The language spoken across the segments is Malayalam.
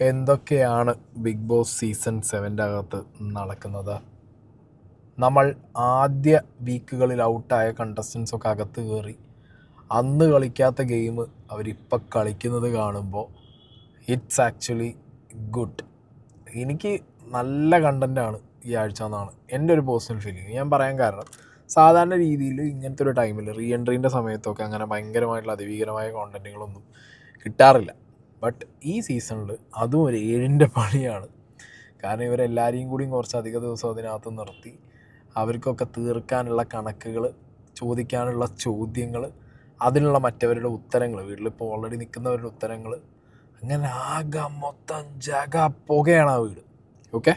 എന്തൊക്കെയാണ് ബിഗ് ബോസ് സീസൺ 7 അകത്ത് നടക്കുന്നത്? നമ്മൾ ആദ്യ വീക്കുകളിൽ ഔട്ടായ കണ്ടസ്റ്റൻസൊക്കെ അകത്ത് കയറി അന്ന് കളിക്കാത്ത ഗെയിം അവരിപ്പോൾ കളിക്കുന്നത് കാണുമ്പോൾ ഇറ്റ്സ് ആക്ച്വലി ഗുഡ്. എനിക്ക് നല്ല കണ്ടൻറ്റാണ് ഈ ആഴ്ച എന്നാണ് എൻ്റെ ഒരു പേഴ്സണൽ ഫീലിംഗ്. ഞാൻ പറയാൻ കാരണം, സാധാരണ രീതിയിൽ ഇങ്ങനത്തെ ഒരു ടൈമിൽ റീ എൻട്രീൻ്റെ സമയത്തൊക്കെ അങ്ങനെ ഭയങ്കരമായിട്ടുള്ള അതിഭീകരമായ കോണ്ടൻറ്റുകളൊന്നും കിട്ടാറില്ല. ബട്ട് ഈ സീസണിൽ അതും ഒരു 7ൻ്റെ പണിയാണ്. കാരണം ഇവരെല്ലാവരെയും കൂടിയും കുറച്ചധിക ദിവസം അതിനകത്ത് നിർത്തി അവർക്കൊക്കെ തീർക്കാനുള്ള കണക്കുകൾ, ചോദിക്കാനുള്ള ചോദ്യങ്ങൾ, അതിനുള്ള മറ്റവരുടെ ഉത്തരങ്ങൾ, വീട്ടിലിപ്പോൾ ഓൾറെഡി നിൽക്കുന്നവരുടെ ഉത്തരങ്ങൾ, അങ്ങനെ ആകെ മൊത്തം ജഗ പുകയാണ് ആ വീട്. ഓക്കെ,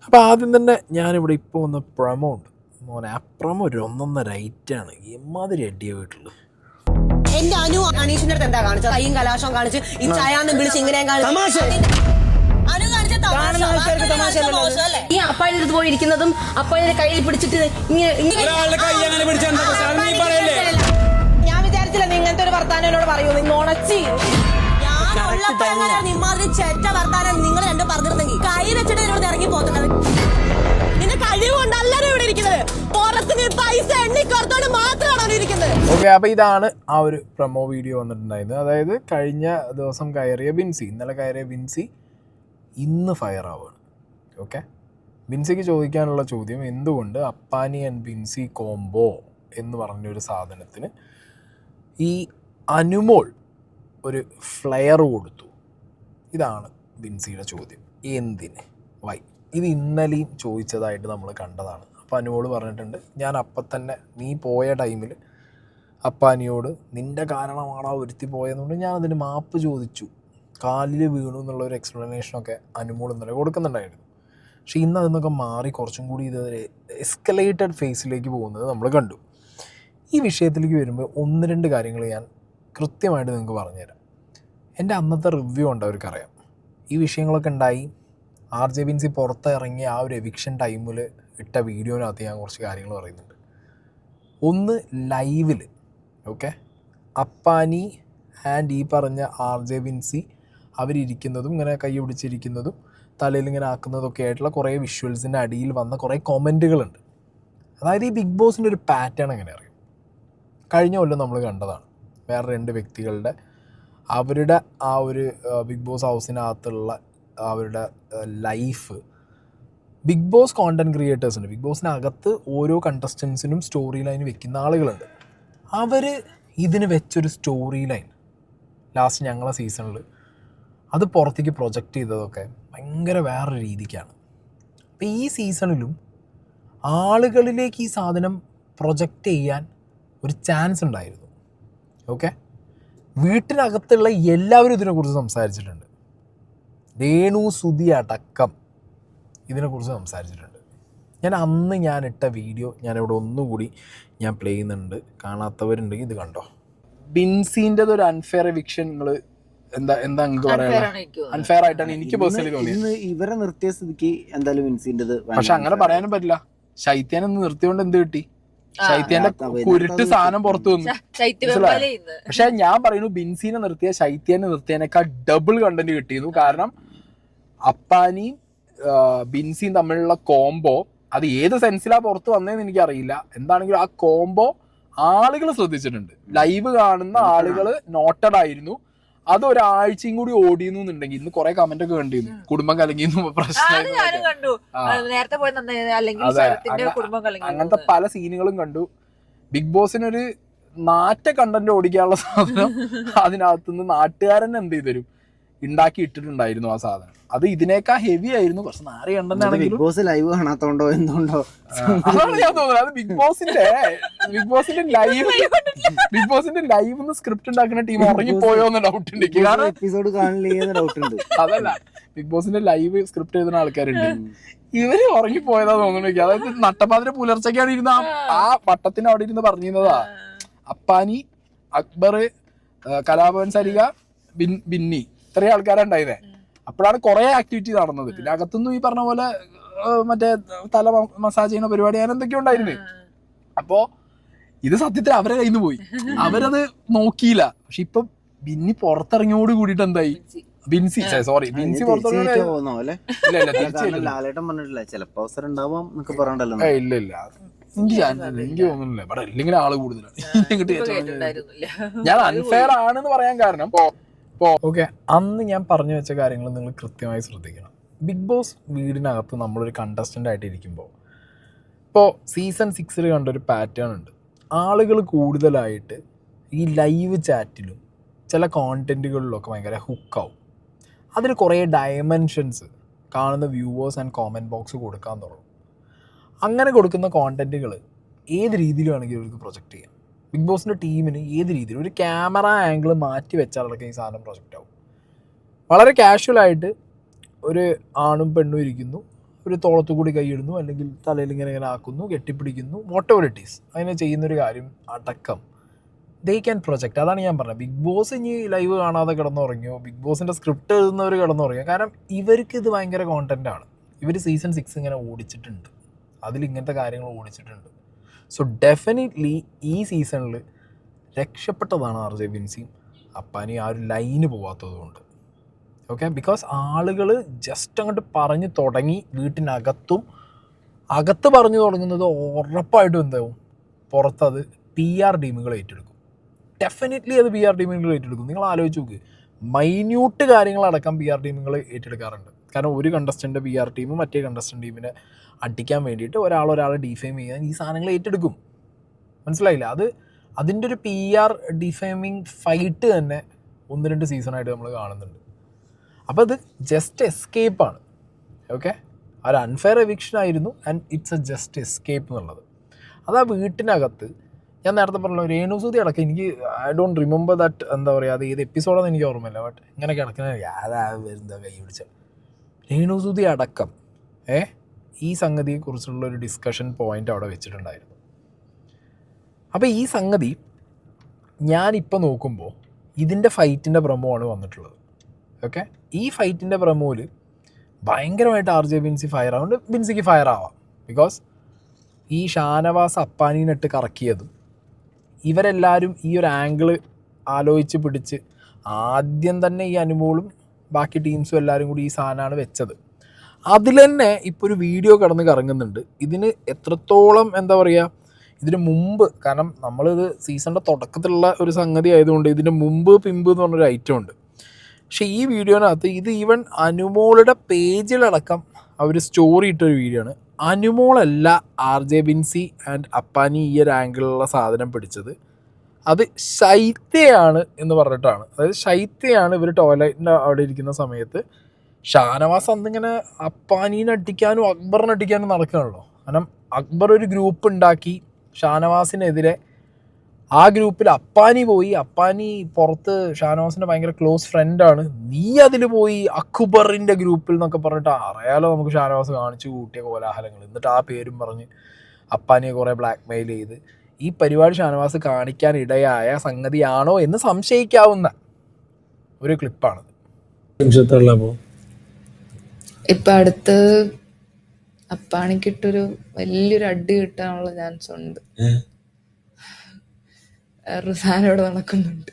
അപ്പോൾ ആദ്യം തന്നെ ഞാനിവിടെ ഇപ്പോൾ വന്ന പ്രമോ ഉണ്ട് മോനെ. ആ പ്രമോ ഒരു 1.5 റൈറ്റാണ്. എമ്മാതിരി അടിയ വീട്ടിൽ എന്റെ അനു അനീഷിന്റെ അടുത്ത് എന്താ കാണിച്ചത്? കൈയും കലാശവും കാണിച്ച് ഈ ചായാന്ന് വിളിച്ച് ഇങ്ങനെയും കാണിച്ചു. ഈ അപ്പായുടെ അടുത്ത് പോയിരിക്കുന്നതും അപ്പായുടെ കയ്യിൽ പിടിച്ചിട്ട് ഞാൻ വിചാരിച്ചില്ല ഇങ്ങനത്തെ ഒരു വർത്താനം എന്നോട് പറയൂ. ഉണച്ചി ഇമാതിരി ചെറ്റ വർത്താനം നിങ്ങൾ രണ്ടും പറഞ്ഞിരുന്നെങ്കിൽ കൈ വെച്ചിട്ട് എന്നോട് ഇറങ്ങി പോകുന്നത്. നിന്റെ കഴിവുകൊണ്ടല്ലോ ഇവിടെ ഇരിക്കുന്നത്, പുറത്ത് പൈസ എണ്ണിക്കോർത്തോട് മാത്രമാണ് ഇരിക്കുന്നത്. ഓക്കെ, അപ്പോൾ ഇതാണ് ആ ഒരു പ്രൊമോ വീഡിയോ വന്നിട്ടുണ്ടായിരുന്നത്. അതായത് കഴിഞ്ഞ ദിവസം കയറിയ ബിൻസി, ഇന്നലെ കയറിയ ബിൻസി ഇന്ന് ഫയർ ആവുകയാണ്. ഓക്കെ, ബിൻസിക്ക് ചോദിക്കാനുള്ള ചോദ്യം, എന്തുകൊണ്ട് അപ്പാനി ആൻഡ് ബിൻസി കോംബോ എന്ന് പറഞ്ഞൊരു സാധനത്തിന് ഈ അനുമോൾ ഒരു ഫ്ലെയർ കൊടുത്തു? ഇതാണ് ബിൻസിയുടെ ചോദ്യം. എന്തിന്, വൈ? ഇത് ഇന്നലെയും ചോദിച്ചതായിട്ട് നമ്മൾ കണ്ടതാണ്. അപ്പോൾ അനുമോൾ പറഞ്ഞിട്ടുണ്ട്, ഞാൻ അപ്പം തന്നെ നീ പോയ ടൈമിൽ അപ്പാനിയോട് നിൻ്റെ കാരണമാണ് ആ ഒരുത്തി പോയതുകൊണ്ട് ഞാൻ അതിന് മാപ്പ് ചോദിച്ചു, കാലിൽ വീണു എന്നുള്ളൊരു എക്സ്പ്ലനേഷനൊക്കെ അനുമോൾ ഇന്നലെ കൊടുക്കുന്നുണ്ടായിരുന്നു. പക്ഷേ ഇന്ന് അതിന്നൊക്കെ മാറി കുറച്ചും കൂടി ഇത് എസ്കലേറ്റഡ് ഫേസിലേക്ക് പോകുന്നത് നമ്മൾ കണ്ടു. ഈ വിഷയത്തിലേക്ക് വരുമ്പോൾ 1-2 കാര്യങ്ങൾ ഞാൻ കൃത്യമായിട്ട് നിങ്ങൾക്ക് പറഞ്ഞുതരാം. എൻ്റെ അന്നത്തെ റിവ്യൂ ഉണ്ട്, അവർക്കറിയാം. ഈ വിഷയങ്ങളൊക്കെ ഉണ്ടായി RJ ബിൻസി പുറത്തിറങ്ങിയ ആ ഒരു എവിക്ഷൻ ടൈമിൽ ഇട്ട വീഡിയോനകത്ത് ഞാൻ കുറച്ച് കാര്യങ്ങൾ പറയുന്നുണ്ട്. ഒന്ന്, ലൈവിൽ ഓക്കെ അപ്പാനി ആൻഡ് ഈ പറഞ്ഞ RJ ബിൻസി അവരിയ്ക്കുന്നതും ഇങ്ങനെ കൈ പിടിച്ചിരിക്കുന്നതും തലയിൽ ഇങ്ങനെ ആക്കുന്നതൊക്കെ ആയിട്ടുള്ള കുറേ വിഷ്വൽസിൻ്റെ അടിയിൽ വന്ന കുറേ കമൻറ്റുകളുണ്ട്. അതായത് ഈ ബിഗ് ബോസിൻ്റെ ഒരു പാറ്റേൺ എങ്ങനെ അറിയും? കഴിഞ്ഞ കൊല്ലം നമ്മൾ കണ്ടതാണ്. വേറെ 2 വ്യക്തികളുടെ അവരുടെ ആ ഒരു ബിഗ് ബോസ് ഹൗസിനകത്തുള്ള അവരുടെ ലൈഫ്, ബിഗ് ബോസ് കോണ്ടൻറ്റ് ക്രിയേറ്റേഴ്സുണ്ട്. ബിഗ് ബോസിനകത്ത് ഓരോ കണ്ടസ്റ്റൻസിനും സ്റ്റോറി ലൈൻ വെക്കുന്ന ആളുകളുണ്ട്. അവർ ഇതിന് വെച്ചൊരു സ്റ്റോറി ലൈൻ ലാസ്റ്റ് ഞങ്ങളെ സീസണിൽ അത് പുറത്തേക്ക് പ്രൊജക്റ്റ് ചെയ്തതൊക്കെ ഭയങ്കര വേറൊരു രീതിക്കാണ്. അപ്പോൾ ഈ സീസണിലും ആളുകളിലേക്ക് ഈ സാധനം പ്രൊജക്റ്റ് ചെയ്യാൻ ഒരു ചാൻസ് ഉണ്ടായിരുന്നു. ഓക്കെ, വീട്ടിനകത്തുള്ള എല്ലാവരും ഇതിനെക്കുറിച്ച് സംസാരിച്ചിട്ടുണ്ട്. രേണു സുധി അടക്കം ഇതിനെക്കുറിച്ച് സംസാരിച്ചിട്ടുണ്ട്. ഞാൻ ഇട്ട വീഡിയോ ഞാനിവിടെ ഒന്നുകൂടി ഞാൻ പ്ലേ ചെയ്യുന്നുണ്ട്. കാണാത്തവരുണ്ടെങ്കിൽ ഇത് കണ്ടോ. ബിൻസിൻ്റെ ഒരു അൺഫെയർ എവിക്ഷൻ നിങ്ങൾ എന്താ നിങ്ങൾക്ക് പറയാനുള്ളത്? അൺഫെയർ ആയിട്ടാണ് എനിക്ക് പേഴ്സണലി തോന്നിയത്. ഇവരെ നിർത്തിയ സ്ഥിതിക്ക് എന്തായാലും ബിൻസിൻ്റെത്, പക്ഷെ അങ്ങനെ പറയാനും പറ്റില്ല. ശൈത്യാനൊന്ന് നിർത്തിയോണ്ട് എന്ത് കിട്ടി? ശൈത്യാന്റെ കുരുട്ട് സാധനം പുറത്തു വന്നു. പക്ഷെ ഞാൻ പറയുന്നു, ബിൻസിനെ നിർത്തിയ ശൈത്യാനെ നിർത്തിയതിനേക്കാൾ ഡബിൾ കണ്ടന്റ് കിട്ടിയിരുന്നു. കാരണം അപ്പാനിയും ബിൻസിയും തമ്മിലുള്ള കോംബോ അത് ഏത് സെൻസിലാ പുറത്ത് വന്നതെന്ന് എനിക്കറിയില്ല. എന്താണെങ്കിലും ആ കോംബോ ആളുകൾ ശ്രദ്ധിച്ചിട്ടുണ്ട്. ലൈവ് കാണുന്ന ആളുകൾ നോട്ടഡ് ആയിരുന്നു. അത് ഒരാഴ്ചയും കൂടി ഓടിയെന്നുണ്ടെങ്കിൽ ഇന്ന് കുറെ കമന്റ് ഒക്കെ കണ്ടിരുന്നു, കുടുംബം കലങ്ങിയെന്ന് പ്രശ്നം. അങ്ങനത്തെ പല സീനുകളും കണ്ടു. ബിഗ് ബോസിനൊരു നാറ്റ കണ്ടന്റ് ഓടിക്കാനുള്ള സാധനം അതിനകത്തുനിന്ന് നാട്ടുകാരൻ എന്ത് ചെയ്തരും ഉണ്ടാക്കി ഇട്ടിട്ടുണ്ടായിരുന്നു ആ സാധനം. അത് ഇതിനേക്കാൾ ഹെവി ആയിരുന്നു. കുറച്ച് നാറി കണ്ടന്റാണെങ്കിലും ബിഗ് ബോസ് ലൈവ് കാണാത്തോണ്ടോ എന്തുകൊണ്ടോ അതാണ് ഞാൻ തോന്നുന്നത്. അത് ബിഗ് ബോസിന്റെ ലൈവ് സ്ക്രിപ്റ്റ് ഉണ്ടാക്കുന്ന ടീം ഉറങ്ങിപ്പോയോ എന്ന ഡൗട്ട് ഉണ്ട്. എപ്പിസോഡ് കാണില്ല ഡൗട്ട് ഉണ്ട്. അതല്ല, ബിഗ് ബോസിന്റെ ലൈവ് സ്ക്രിപ്റ്റ് എഴുതുന്ന ആൾക്കാരുണ്ട്, ഇവര് ഉറങ്ങിപ്പോയതാ തോന്നുന്നു. അതായത് നട്ടപ്പാതിര പുലർച്ചയ്ക്കാണ് ഇരുന്ന് ആ വട്ടത്തിന് അവിടെ ഇരുന്ന് പറഞ്ഞിരുന്നതാ. അപ്പാനി, അക്ബർ, കലാഭവൻ സരിക, ബിന്നി, ഇത്രയും ആൾക്കാരുണ്ടായിരുന്നേ. അപ്പോഴാണ് കുറെ ആക്ടിവിറ്റി നടന്നത്. പിന്നെ അകത്തുനിന്നും ഈ പറഞ്ഞ പോലെ മറ്റേ തല മസാജ് ചെയ്യുന്ന പരിപാടി അങ്ങനെ എന്തൊക്കെയോ ഉണ്ടായിരുന്നേ. അപ്പോ ഇത് സത്യത്തിൽ അവരെ കയ്യിൽ നിന്ന് പോയി, അവരത് നോക്കിയില്ല. പക്ഷെ ഇപ്പൊ ബിന്നി പുറത്തിറങ്ങിയോട് കൂടിയിട്ട് എന്തായി, ബിൻസി സോറി ബിൻസി പുറത്തോട്ട് പോകുന്ന പോലെ ഇല്ല ഇല്ല കാരണം തിരിച്ചില്ല ലാലേട്ടൻ പറഞ്ഞിട്ടില്ല ചിലപ്പോ അവസരം ഉണ്ടാവാം എന്നൊക്കെ പറഞ്ഞിട്ടല്ലോ ഇല്ല ഇല്ല എനിക്ക് എനിക്ക് തോന്നുന്നില്ല ഇവിടെ ഇല്ലെങ്കിൽ ആള് കൂടുതലാണ് ഞാൻ അൺഫെയർ ആണെന്ന് പറയാൻ കാരണം ഓക്കെ അന്ന് ഞാൻ പറഞ്ഞു വെച്ച കാര്യങ്ങൾ നിങ്ങൾ കൃത്യമായി ശ്രദ്ധിക്കണം. ബിഗ് ബോസ് വീടിനകത്ത് നമ്മളൊരു കണ്ടസ്റ്റൻ്റ് ആയിട്ട് ഇരിക്കുമ്പോൾ ഇപ്പോൾ സീസൺ 6 കണ്ടൊരു പാറ്റേൺ ഉണ്ട്. ആളുകൾ കൂടുതലായിട്ട് ഈ ലൈവ് ചാറ്റിലും ചില കോണ്ടൻറ്റുകളിലൊക്കെ ഭയങ്കര ഹുക്കാവും. അതിൽ കുറേ ഡയമെൻഷൻസ് കാണുന്ന വ്യൂവേഴ്സ് ആൻഡ് കോമൻറ്റ് ബോക്സ് കൊടുക്കാൻ തുടങ്ങും. അങ്ങനെ കൊടുക്കുന്ന കോണ്ടൻറ്റുകൾ ഏത് രീതിയിൽ വേണമെങ്കിലും അവർക്ക് പ്രൊജക്റ്റ് ചെയ്യാം. ബിഗ് ബോസിൻ്റെ ടീമിന് ഏത് രീതിയിൽ ഒരു ക്യാമറ ആംഗിൾ മാറ്റി വെച്ചാലൊക്കെ ഈ സാധനം പ്രൊജക്റ്റ് ആവും. വളരെ കാഷ്വലായിട്ട് ഒരു ആണും പെണ്ണും ഇരിക്കുന്നു, ഒരു തോളത്തു കൂടി കൈയിടുന്നു, അല്ലെങ്കിൽ തലയിൽ ഇങ്ങനെ ആക്കുന്നു, കെട്ടിപ്പിടിക്കുന്നു, വോട്ടെവർ ഇറ്റ് ഈസ്. അതിനെ ചെയ്യുന്നൊരു കാര്യം അടക്കം ദേ ക്യാൻ പ്രൊജക്റ്റ്. അതാണ് ഞാൻ പറഞ്ഞത്. ബിഗ് ബോസ് ഇനി ലൈവ് കാണാതെ കിടന്നുറങ്ങിയോ, ബിഗ് ബോസിൻ്റെ സ്ക്രിപ്റ്റ് എഴുതുന്നവർ കിടന്നുറങ്ങിയോ, കാരണം ഇവർക്ക് ഇത് ഭയങ്കര കോണ്ടൻറ്റാണ്. ഇവർ സീസൺ 6 ഇങ്ങനെ ഓടിച്ചിട്ടുണ്ട്, അതിലിങ്ങനത്തെ കാര്യങ്ങൾ ഓടിച്ചിട്ടുണ്ട്. സോ ഡെഫിനറ്റ്ലി ഈ സീസണിൽ രക്ഷപ്പെട്ടതാണ് RJ ബിൻസിയും അപ്പാനി ആ ഒരു ലൈന് പോവാത്തത് കൊണ്ട്. ഓക്കെ, ബിക്കോസ് ആളുകൾ ജസ്റ്റ് അങ്ങോട്ട് പറഞ്ഞു തുടങ്ങി. വീട്ടിനകത്തും അകത്ത് പറഞ്ഞു തുടങ്ങുന്നത് ഉറപ്പായിട്ടും എന്താവും, പുറത്തത് PR ടീമുകൾ ഏറ്റെടുക്കും. ഡെഫിനറ്റ്ലി അത് PR ടീമുകൾ ഏറ്റെടുക്കും. നിങ്ങൾ ആലോചിച്ച് നോക്ക്, മൈന്യൂട്ട് കാര്യങ്ങളടക്കം PR ടീമുകൾ ഏറ്റെടുക്കാറുണ്ട്. കാരണം ഒരു കണ്ടസ്റ്റൻ്റ് PR ടീം മറ്റേ കണ്ടസ്റ്റൻ്റ് ടീമിനെ അടിക്കാൻ വേണ്ടിയിട്ട് ഒരാളെ ഡിഫെയിം ചെയ്യാൻ ഈ സാധനങ്ങൾ ഏറ്റെടുക്കും. മനസ്സിലായില്ല? അതിൻ്റെ ഒരു PR ഡിഫെയിമിങ് ഫൈറ്റ് തന്നെ 1-2 സീസണായിട്ട് നമ്മൾ കാണുന്നുണ്ട്. അപ്പോൾ അത് ജസ്റ്റ് എസ്കേപ്പാണ്. ഓക്കെ, ഒരു അൺഫെയർ എവിക്ഷൻ ആയിരുന്നു and it's A just escape എന്നുള്ളത്. അത് ആ വീട്ടിനകത്ത് ഞാൻ നേരത്തെ പറഞ്ഞല്ലോ, രേണുസൂതി അടക്കം എനിക്ക് ഐ ഡോണ്ട് റിമെമ്പർ ദാറ്റ്, എന്താ പറയുക, അത് ഏത് എപ്പിസോഡാണെന്ന് എനിക്ക് ഓർമ്മയില്ല. ബട്ട് ഇങ്ങനെ കിടക്കുന്ന വരുന്ന കൈ പിടിച്ച രേണുസൂതി അടക്കം ഈ സംഗതിയെക്കുറിച്ചുള്ള ഒരു ഡിസ്കഷൻ പോയിൻ്റ് അവിടെ വെച്ചിട്ടുണ്ടായിരുന്നു. അപ്പോൾ ഈ സംഗതി ഞാനിപ്പോൾ നോക്കുമ്പോൾ ഇതിൻ്റെ ഫൈറ്റിൻ്റെ പ്രമോ ആണ് വന്നിട്ടുള്ളത്. ഓക്കെ, ഈ ഫൈറ്റിൻ്റെ പ്രമോയിൽ ഭയങ്കരമായിട്ട് RJ ബിൻസി ഫയർ ആവുന്നുണ്ട്. ബിൻസിക്ക് ഫയർ ആവാം, ബിക്കോസ് ഈ ഷാനവാസ് അപ്പാനീനിട്ട് കറക്കിയതും ഇവരെല്ലാവരും ഈ ഒരു ആംഗിള് ആലോചിച്ച് പിടിച്ച് ആദ്യം തന്നെ ഈ അനുമോളും ബാക്കി ടീംസും എല്ലാവരും കൂടി ഈ സാധനമാണ് വെച്ചത്. അതിൽ തന്നെ ഇപ്പോൾ ഒരു വീഡിയോ കടന്ന് കറങ്ങുന്നുണ്ട്. ഇതിന് എത്രത്തോളം എന്താ പറയുക, ഇതിന് മുമ്പ്, കാരണം നമ്മളിത് സീസണിൻ്റെ തുടക്കത്തിലുള്ള ഒരു സംഗതി ആയതുകൊണ്ട് ഇതിന് മുമ്പ് പിമ്പ് എന്ന് പറഞ്ഞൊരു ഐറ്റം ഉണ്ട്. പക്ഷേ ഈ വീഡിയോനകത്ത് ഇത് ഈവൻ അനുമോളുടെ പേജിലടക്കം അവർ സ്റ്റോറി ഇട്ടൊരു വീഡിയോ ആണ്. അനുമോളല്ല RJ ബിൻസി ആൻഡ് അപ്പാനി ഈ ഒരു ആംഗിളിലുള്ള സാധനം പിടിച്ചത്, അത് ശൈത്യയാണ് എന്ന് പറഞ്ഞിട്ടാണ്. അതായത് ശൈത്യയാണ് ഇവർ ടോയ്ലറ്റിൻ്റെ അവിടെ ഇരിക്കുന്ന സമയത്ത് ഷാനവാസ് അന്നിങ്ങനെ അപ്പാനീനെ അടിക്കാനും അക്ബറിനെ അടിക്കാനും നടക്കുകയാണല്ലോ. കാരണം അക്ബർ ഒരു ഗ്രൂപ്പ് ഉണ്ടാക്കി ഷാനവാസിനെതിരെ. ആ ഗ്രൂപ്പിൽ അപ്പാനി പോയി, അപ്പാനി പുറത്ത് ഷാനവാസിൻ്റെ ഭയങ്കര ക്ലോസ് ഫ്രണ്ടാണ്. നീ അതിൽ പോയി അക്ബറിൻ്റെ ഗ്രൂപ്പിൽ എന്നൊക്കെ പറഞ്ഞിട്ട് അറിയാലോ നമുക്ക് ഷാനവാസ് കാണിച്ചു കൂട്ടിയ കോലാഹലങ്ങൾ. എന്നിട്ട് ആ പേരും പറഞ്ഞ് അപ്പാനിയെ കുറേ ബ്ലാക്ക് മെയിൽ ചെയ്ത് ഈ പരിപാടി ഷാനവാസ് കാണിക്കാൻ ഇടയായ സംഗതിയാണോ എന്ന് സംശയിക്കാവുന്ന ഒരു ക്ലിപ്പാണത്. ഇപ്പൊ അടുത്ത് അപ്പാണിക്കിട്ടൊരു വലിയൊരു അടി കിട്ടാനുള്ള ചാൻസ് ഉണ്ട്. വേറൊരു സാധനം ഇവിടെ നടക്കുന്നുണ്ട്.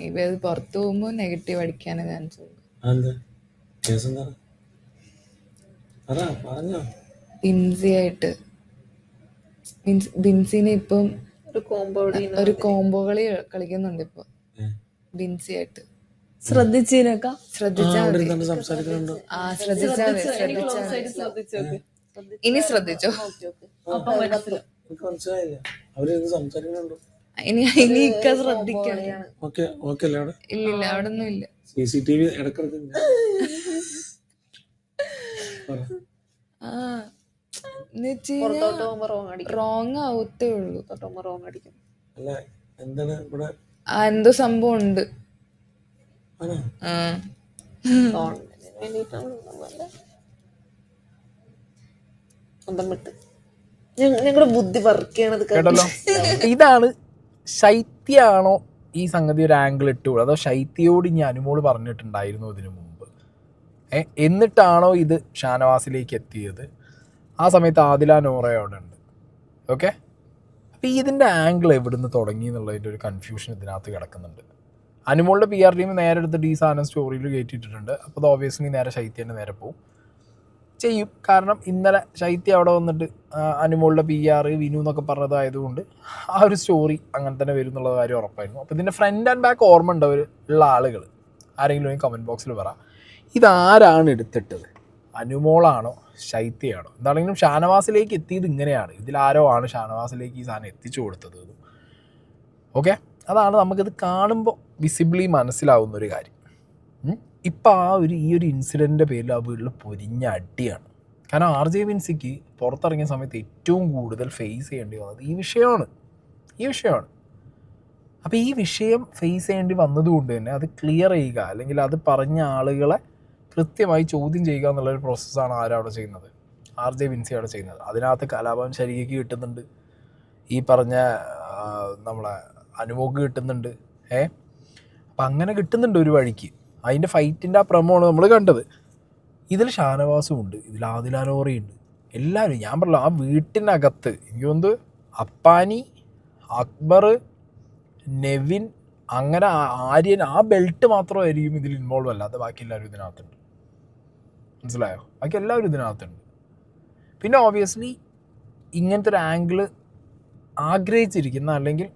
ഇപ്പൊ അത് പുറത്തു പോകുമ്പോ നെഗറ്റീവ് അടിക്കാനേ ചാൻസ് ഉണ്ട്. ബിൻസിയായിട്ട് ബിൻസിനെ ഇപ്പം ഒരു കോംബോ കളി കളിക്കുന്നുണ്ട് ഇപ്പൊ ബിൻസിയായിട്ട്. ശ്രദ്ധിച്ചതിനൊക്കെ ശ്രദ്ധിച്ചാ ഇനി ശ്രദ്ധിച്ചോ. ഇനി ഇക്ക ശ്രദ്ധിക്കണം. ഇല്ലില്ല, അവിടെ ഒന്നും ഇല്ല. റോങ് ആവത്തേ ഉള്ളൂ. എന്തോ സംഭവം ഉണ്ട്. ഞങ്ങളുടെ ബുദ്ധി വർക്ക് ചെയ്യണത് കേട്ടല്ലോ. ഇതാണ് ശൈത്യാണോ ഈ സംഗതി ഒരു ആംഗിൾ ഇട്ടുകൂടും, അതോ ശൈത്യയോട് ഇനി അനുമോള് പറഞ്ഞിട്ടുണ്ടായിരുന്നു ഇതിനു മുമ്പ്, എന്നിട്ടാണോ ഇത് ഷാനവാസിലേക്ക് എത്തിയത്? ആ സമയത്ത് ആദില നോറ അവിടെ ഉണ്ട്. ഓക്കെ, അപ്പോൾ ഇതിൻ്റെ ആംഗിൾ എവിടുന്ന് തുടങ്ങി എന്നുള്ളതിൻ്റെ ഒരു കൺഫ്യൂഷൻ ഇതിനകത്ത് കിടക്കുന്നുണ്ട്. അനുമോളുടെ PR ടീം നേരെ എടുത്തിട്ട് ഈ സാധനം സ്റ്റോറിയിൽ കയറ്റിയിട്ടുണ്ട്. അപ്പോൾ അത് ഓബിയസ്ലി നേരെ ശൈത്യൻ്റെ നേരെ പോകും ചെയ്യും. കാരണം ഇന്നലെ ശൈത്യ അവിടെ വന്നിട്ട് അനുമോളുടെ PR വിനു എന്നൊക്കെ പറഞ്ഞതായതുകൊണ്ട് ആ ഒരു സ്റ്റോറി അങ്ങനെ തന്നെ വരും എന്നുള്ള കാര്യം ഉറപ്പായിരുന്നു. അപ്പോൾ ഇതിൻ്റെ ഫ്രണ്ട് ആൻഡ് ബാക്ക് ഓർമ്മ ഉള്ള ആളുകൾ ആരെങ്കിലും കമൻറ്റ് ബോക്സിൽ പറ, ഇതാരാണ് എടുത്തിട്ടത്, അനുമോളാണോ ശൈത്യയാണോ? എന്താണെങ്കിലും ഷാനവാസിലേക്ക് എത്തിയത് ഇങ്ങനെയാണ്, ഇതിലാരോ ആണ് ഷാനവാസിലേക്ക് ഈ സാധനം എത്തിച്ചു കൊടുത്തത്. ഓക്കെ, അതാണ് നമുക്കിത് കാണുമ്പോൾ വിസിബിളി മനസ്സിലാവുന്നൊരു കാര്യം. ഇപ്പം ഈ ഒരു ഇൻസിഡൻറ്റിൻ്റെ പേരിൽ ആ വീട്ടിൽ പൊരിഞ്ഞ അടിയാണ്. കാരണം RJ വിൻസിക്ക് പുറത്തിറങ്ങിയ സമയത്ത് ഏറ്റവും കൂടുതൽ ഫേസ് ചെയ്യേണ്ടി വന്നത് ഈ വിഷയമാണ്. അപ്പോൾ ഈ വിഷയം ഫേസ് ചെയ്യേണ്ടി വന്നതുകൊണ്ട് തന്നെ അത് ക്ലിയർ ചെയ്യുക, അല്ലെങ്കിൽ അത് പറഞ്ഞ ആളുകളെ കൃത്യമായി ചോദ്യം ചെയ്യുക എന്നുള്ളൊരു പ്രോസസ്സാണ് അവിടെ ചെയ്യുന്നത്, RJ വിൻസി അവിടെ ചെയ്യുന്നത്. അതിനകത്ത് കലാഭവൻ ശരിക്ക് കിട്ടുന്നുണ്ട്, ഈ പറഞ്ഞ നമ്മളെ അനുമോക്ക് കിട്ടുന്നുണ്ട്. അപ്പം അങ്ങനെ കിട്ടുന്നുണ്ട് ഒരു വഴിക്ക്. അതിൻ്റെ ഫൈറ്റിൻ്റെ ആ പ്രമോണ് നമ്മൾ കണ്ടത്. ഇതിൽ ഷാനവാസും ഉണ്ട്, ഇതിൽ ആദിലാനോറയുണ്ട്, എല്ലാവരും. ഞാൻ പറഞ്ഞല്ലോ, ആ വീട്ടിനകത്ത് എനിക്ക് തോന്നുന്നത് അപ്പാനി, അക്ബർ, നെവിൻ, അങ്ങനെ ആര്യൻ, ആ ബെൽറ്റ് മാത്രമായിരിക്കും ഇതിൽ ഇൻവോൾവ് അല്ലാതെ ബാക്കി എല്ലാവരും ഇതിനകത്തുണ്ട്. മനസ്സിലായോ? ബാക്കി എല്ലാവരും ഇതിനകത്തുണ്ട്. പിന്നെ ഓബിയസ്ലി ഇങ്ങനത്തെ ഒരു ആംഗിള് ആഗ്രഹിച്ചിരിക്കുന്ന, അല്ലെങ്കിൽ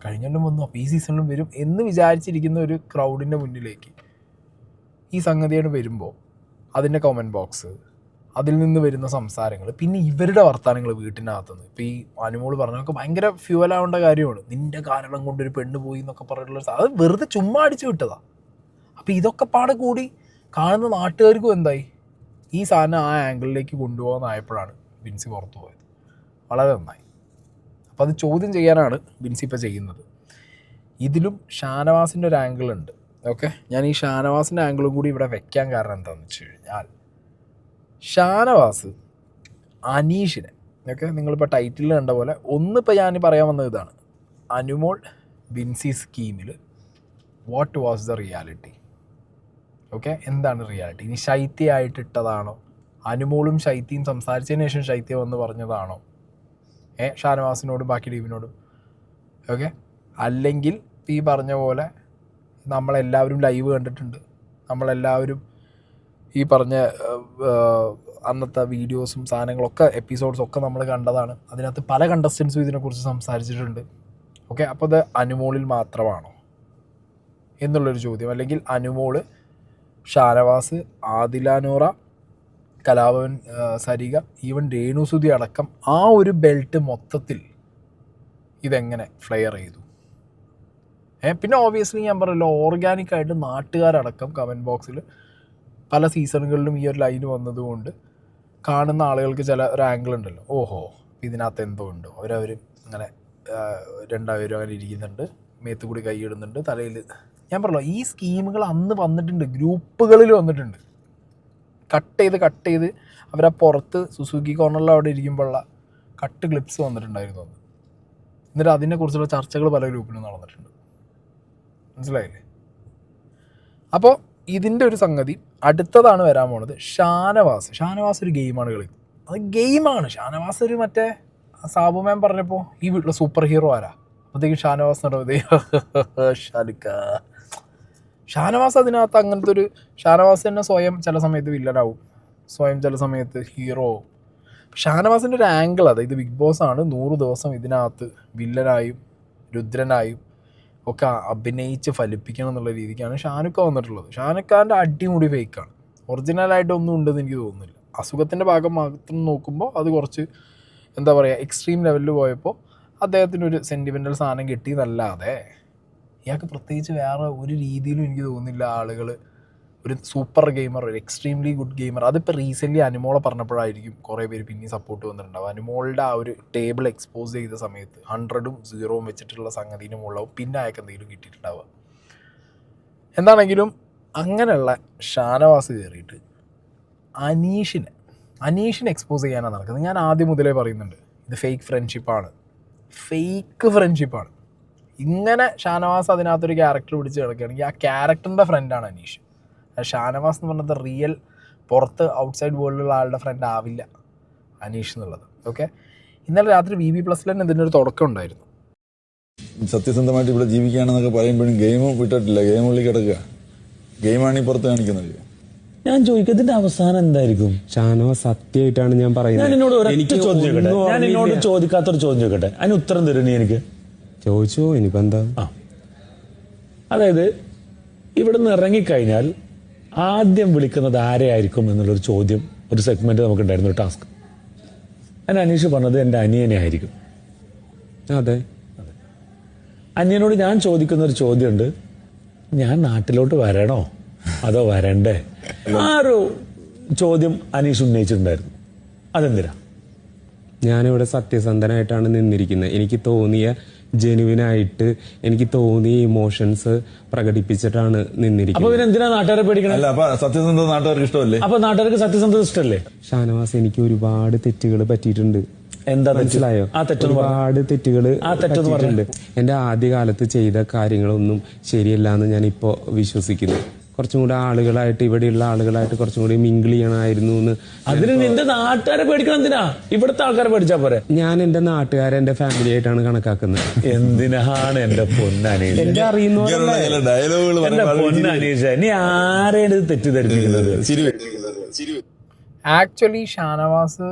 കഴിഞ്ഞാലും വന്നു അപ്പോൾ ഈ സീസണിലും വരും എന്ന് വിചാരിച്ചിരിക്കുന്ന ഒരു ക്രൗഡിൻ്റെ മുന്നിലേക്ക് ഈ സംഗതിയാണ് വരുമ്പോൾ അതിൻ്റെ കമൻറ്റ് ബോക്സ്, അതിൽ നിന്ന് വരുന്ന സംസാരങ്ങൾ, പിന്നെ ഇവരുടെ വർത്തമാനങ്ങൾ വീട്ടിനകത്തുനിന്ന്. ഇപ്പോൾ ഈ അനുമോള് പറഞ്ഞതൊക്കെ ഭയങ്കര ഫ്യൂവലാവേണ്ട കാര്യമാണ്. നിൻ്റെ കാരണം കൊണ്ടൊരു പെണ്ണ് പോയി എന്നൊക്കെ പറഞ്ഞിട്ടുള്ള അത് വെറുതെ ചുമ്മാ അടിച്ചു വിട്ടതാണ്. അപ്പോൾ ഇതൊക്കെ പാടെ കൂടി കാണുന്ന നാട്ടുകാർക്കും എന്തായി, ഈ സാധനം ആ ആംഗിളിലേക്ക് കൊണ്ടുപോകാനായപ്പോഴാണ് ബിൻസി പുറത്തു പോയത്. വളരെ നന്നായി. അപ്പോൾ അത് ചോദ്യം ചെയ്യാനാണ് ബിൻസി ഇപ്പോൾ ചെയ്യുന്നത്. ഇതിലും ഷാനവാസിൻ്റെ ഒരു ആംഗിളുണ്ട്. ഓക്കെ, ഞാൻ ഈ ഷാനവാസിൻ്റെ ആംഗിളും കൂടി ഇവിടെ വെക്കാൻ കാരണം എന്താണെന്ന് വെച്ച് കഴിഞ്ഞാൽ, ഷാനവാസ് അനീഷിനെ, ഓക്കെ, നിങ്ങളിപ്പോൾ ടൈറ്റിൽ കണ്ട പോലെ, ഒന്നിപ്പോൾ ഞാൻ പറയാൻ വന്നത് ഇതാണ്, അനുമോൾ ബിൻസി സ്കീമിൽ what was the reality? Okay, എന്താണ് റിയാലിറ്റി? ഇനി ശൈത്യമായിട്ട് ഇട്ടതാണോ, അനുമോളും ശൈത്യയും സംസാരിച്ചതിന് ശേഷം ശൈത്യ വന്ന് പറഞ്ഞതാണോ ഷാനവാസിനോടും ബാക്കി ടീമിനോടും? ഓക്കെ, അല്ലെങ്കിൽ ഈ പറഞ്ഞ പോലെ നമ്മളെല്ലാവരും ലൈവ് കണ്ടിട്ടുണ്ട്, നമ്മളെല്ലാവരും ഈ പറഞ്ഞ അന്നത്തെ വീഡിയോസും സാധനങ്ങളൊക്കെ എപ്പിസോഡ്സൊക്കെ നമ്മൾ കണ്ടതാണ്. അതിനകത്ത് പല കണ്ടസ്റ്റൻസും ഇതിനെക്കുറിച്ച് സംസാരിച്ചിട്ടുണ്ട്. ഓക്കെ, അപ്പോൾ അത് അനുമോളിൽ മാത്രമാണോ എന്നുള്ളൊരു ചോദ്യം. അല്ലെങ്കിൽ അനുമോള്, ഷാനവാസ്, ആദിലാനോറ, കലാഭവൻ, സരിക, ഈവൻ രേണുസുതി അടക്കം ആ ഒരു ബെൽറ്റ് മൊത്തത്തിൽ ഇതെങ്ങനെ ഫ്ലെയർ ചെയ്തു? പിന്നെ ഓബിയസ്ലി ഞാൻ പറയല്ലോ, ഓർഗാനിക്കായിട്ട് നാട്ടുകാരടക്കം കമൻറ്റ് ബോക്സിൽ പല സീസണുകളിലും ഈ ഒരു ലൈന് വന്നതുകൊണ്ട് കാണുന്ന ആളുകൾക്ക് ചില ഒരു ആംഗിൾ ഉണ്ടല്ലോ, ഓഹോ ഇതിനകത്ത് എന്തോ ഉണ്ടോ, അവരവർ അങ്ങനെ രണ്ടായിരം അങ്ങനെ ഇരിക്കുന്നുണ്ട്, മേത്ത് കൂടി കൈയിടുന്നുണ്ട്, തലയിൽ. ഞാൻ പറഞ്ഞല്ലോ, ഈ സ്കീമുകൾ അന്ന് വന്നിട്ടുണ്ട്, ഗ്രൂപ്പുകളിൽ വന്നിട്ടുണ്ട്. കട്ട് ചെയ്ത് അവരാ പുറത്ത് സുസുക്കി കോർണറിൽ അവിടെ ഇരിക്കുമ്പോഴുള്ള കട്ട് ക്ലിപ്സ് വന്നിട്ടുണ്ടായിരുന്നു അന്ന്. എന്നിട്ട് അതിനെക്കുറിച്ചുള്ള ചർച്ചകൾ പല ഗ്രൂപ്പിലും നടന്നിട്ടുണ്ട്. മനസ്സിലായില്ലേ? അപ്പോൾ ഇതിൻ്റെ ഒരു സംഗതി അടുത്തതാണ് വരാൻ പോണത്. ഷാനവാസ് ഒരു ഗെയിമാണ് കളിക്കുന്നത്. അത് ഗെയിമാണ്. ഷാനവാസ് ഒരു മറ്റേ സാബുമാൻ പറഞ്ഞപ്പോൾ ഈ വീട്ടിലെ സൂപ്പർ ഹീറോ ആരാ, അപ്പോഴത്തേക്കും ഷാനവാസ് ഷാനവാസ് അതിനകത്ത് അങ്ങനത്തെ ഒരു ഷാനവാസ് തന്നെ സ്വയം ചില സമയത്ത് വില്ലനാവും, സ്വയം ചില സമയത്ത് ഹീറോ ആവും. ഷാനവാസിൻ്റെ ഒരു ആംഗിൾ ഇത് ബിഗ് ബോസ് ആണ്. 100 ദിവസം ഇതിനകത്ത് വില്ലനായും രുദ്രനായും ഒക്കെ അഭിനയിച്ച് ഫലിപ്പിക്കണം എന്നുള്ള രീതിക്കാണ് ഷാനുക്ക വന്നിട്ടുള്ളത്. ഷാനുക്കാൻ്റെ അടിമുടി ഫേക്കാണ്, ഒറിജിനലായിട്ടൊന്നും ഉണ്ടെന്ന് എനിക്ക് തോന്നുന്നില്ല. അസുഖത്തിൻ്റെ ഭാഗം മാത്രം നോക്കുമ്പോൾ അത് കുറച്ച് എന്താ പറയുക, എക്സ്ട്രീം ലെവലിൽ പോയപ്പോൾ അദ്ദേഹത്തിനൊരു സെൻറ്റിമെൻ്റൽ സാധനം കിട്ടിയെന്നല്ലാതെ ഇയാൾക്ക് പ്രത്യേകിച്ച് വേറെ ഒരു രീതിയിലും എനിക്ക് തോന്നുന്നില്ല ആളുകൾ ഒരു സൂപ്പർ ഗെയിമർ, ഒരു എക്സ്ട്രീംലി ഗുഡ് ഗെയിമർ. അതിപ്പോൾ റീസെൻ്റ്ലി അനുമോളെ പറഞ്ഞപ്പോഴായിരിക്കും കുറേ പേര് പിന്നെയും സപ്പോർട്ട് വന്നിട്ടുണ്ടാവും. അനുമോളുടെ ആ ഒരു ടേബിൾ എക്സ്പോസ് ചെയ്ത സമയത്ത് 100ഉം 0ഉം വെച്ചിട്ടുള്ള സംഗതിന് മുകളിലാവും പിന്നെ അയാൾക്ക് എന്തെങ്കിലും കിട്ടിയിട്ടുണ്ടാവുക. എന്താണെങ്കിലും അങ്ങനെയുള്ള ഷാനവാസ് കയറിയിട്ട് അനീഷിനെ എക്സ്പോസ് ചെയ്യാനാണ് നടക്കുന്നത്. ഞാൻ ആദ്യം മുതലേ പറയുന്നുണ്ട്, ഇത് ഫേക്ക് ഫ്രണ്ട്ഷിപ്പാണ്. ഇങ്ങനെ ഷാനവാസ് അതിനകത്തൊരു ക്യാരക്ടർ പിടിച്ച് കിടക്കുകയാണെങ്കിൽ ആ ക്യാരക്ടറിൻ്റെ ഫ്രണ്ടാണ് അനീഷ്. ഷാനവാസ് എന്ന് പറഞ്ഞത് റിയൽ പുറത്ത് ഔട്ട്സൈഡ് വേൾഡിലുള്ള ആളുടെ ഫ്രണ്ട് ആവില്ല അനീഷ് എന്നുള്ളത്. ഓക്കെ, ഇന്നലെ രാത്രി VB+ൽ ഇതിൻ്റെ ഒരു തുടക്കം ഉണ്ടായിരുന്നു. സത്യസന്ധമായിട്ട് ഇവിടെ ജീവിക്കുകയാണെന്നൊക്കെ പറയുമ്പോഴും ഗെയിം വിട്ടിട്ടില്ല, ഗെയിം ഉള്ളിൽ കിടക്കുക. ഗെയിമാണ് ഈ പുറത്ത് കാണിക്കുന്നത്. ഞാൻ ചോദിക്കുന്നതിന്റെ അവസാനം എന്തായിരിക്കും? ഷാനോ സത്യമായിട്ടാണ് ഞാൻ പറയുന്നത്. ഞാൻ എന്നോട് ഒരൊറ്റ ചോദ്യം ചോദിക്കട്ടെ, ഞാൻ എന്നോട് ചോദിക്കാത്തൊരു ചോദ്യം ചോദിക്കട്ടെ, അതിന് ഉത്തരം തരുന്നേ എനിക്ക്. ചോദിച്ചോ, ഇനിയിപ്പോ എന്താ? അതായത് ഇവിടുന്ന് ഇറങ്ങിക്കഴിഞ്ഞാൽ ആദ്യം വിളിക്കുന്നത് ആരെയായിരിക്കും എന്നുള്ളൊരു ചോദ്യം, ഒരു സെഗ്മെന്റ് നമുക്കുണ്ടായിരുന്നു, ഒരു ടാസ്ക്. അതിന് അനീഷ് പറഞ്ഞത് എൻ്റെ അനിയനെ ആയിരിക്കും. അതെ, അനിയനോട് ഞാൻ ചോദിക്കുന്ന ഒരു ചോദ്യമുണ്ട്, ഞാൻ നാട്ടിലോട്ട് വരണോ അതോ വരണ്ടേ? ആ ഒരു ചോദ്യം അനീഷ് ഉന്നയിച്ചിട്ടുണ്ടായിരുന്നു. അതെന്തിനാ? ഞാനിവിടെ സത്യസന്ധനായിട്ടാണ് നിന്നിരിക്കുന്നത്. എനിക്ക് തോന്നിയ ജെനുവിനായിട്ട് എനിക്ക് തോന്നിയ ഇമോഷൻസ് പ്രകടിപ്പിച്ചിട്ടാണ് അപ്പൊ നിന്നിരിക്കുന്നത്. പിന്നെ എന്തിനാ നാട്ടുകാരെ പേടിക്കണം? അല്ല, അപ്പൊ സത്യസന്ധത നാട്ടുകാർക്ക് ഇഷ്ടമല്ലേ? അപ്പൊ നാട്ടുകാർക്ക് സത്യസന്ധത ഇഷ്ടമല്ലേ? ഷാനവാസ്, എനിക്ക് ഒരുപാട് തെറ്റുകൾ പറ്റിയിട്ടുണ്ട്. എന്താ മനസ്സിലായോ? ഒരുപാട് തെറ്റുകൾ പറ്റിയിട്ടുണ്ട്. എന്റെ ആദ്യകാലത്ത് ചെയ്ത കാര്യങ്ങളൊന്നും ശരിയല്ല എന്ന് ഞാൻ ഇപ്പോ വിശ്വസിക്കുന്നു. കുറച്ചും കൂടെ ആളുകളായിട്ട്, ഇവിടെയുള്ള ആളുകളായിട്ട് കുറച്ചും കൂടി മിങ്കിൾ ചെയ്യണമായിരുന്നു എന്ന്. അതിന് നിന്റെ നാട്ടുകാരെ പേടിക്കണം എന്തിനാ? ഇവിടുത്തെ ആൾക്കാരെ പേടിച്ചാ പോരെ? ഞാൻ എന്റെ നാട്ടുകാരെ എന്റെ ഫാമിലി ആയിട്ടാണ് കണക്കാക്കുന്നത്. എന്തിനാണ് എന്റെ പൊന്നനീഷ്, എന്റെ അറിയുന്ന ഡയലോഗുകൾ എന്റെ പൊന്നനീഷ്, നീ ആരെയാണ് ഇത് തെറ്റിദ്ധരിപ്പിക്കുന്നത്? ആക്ച്വലി ഷാനവാസ്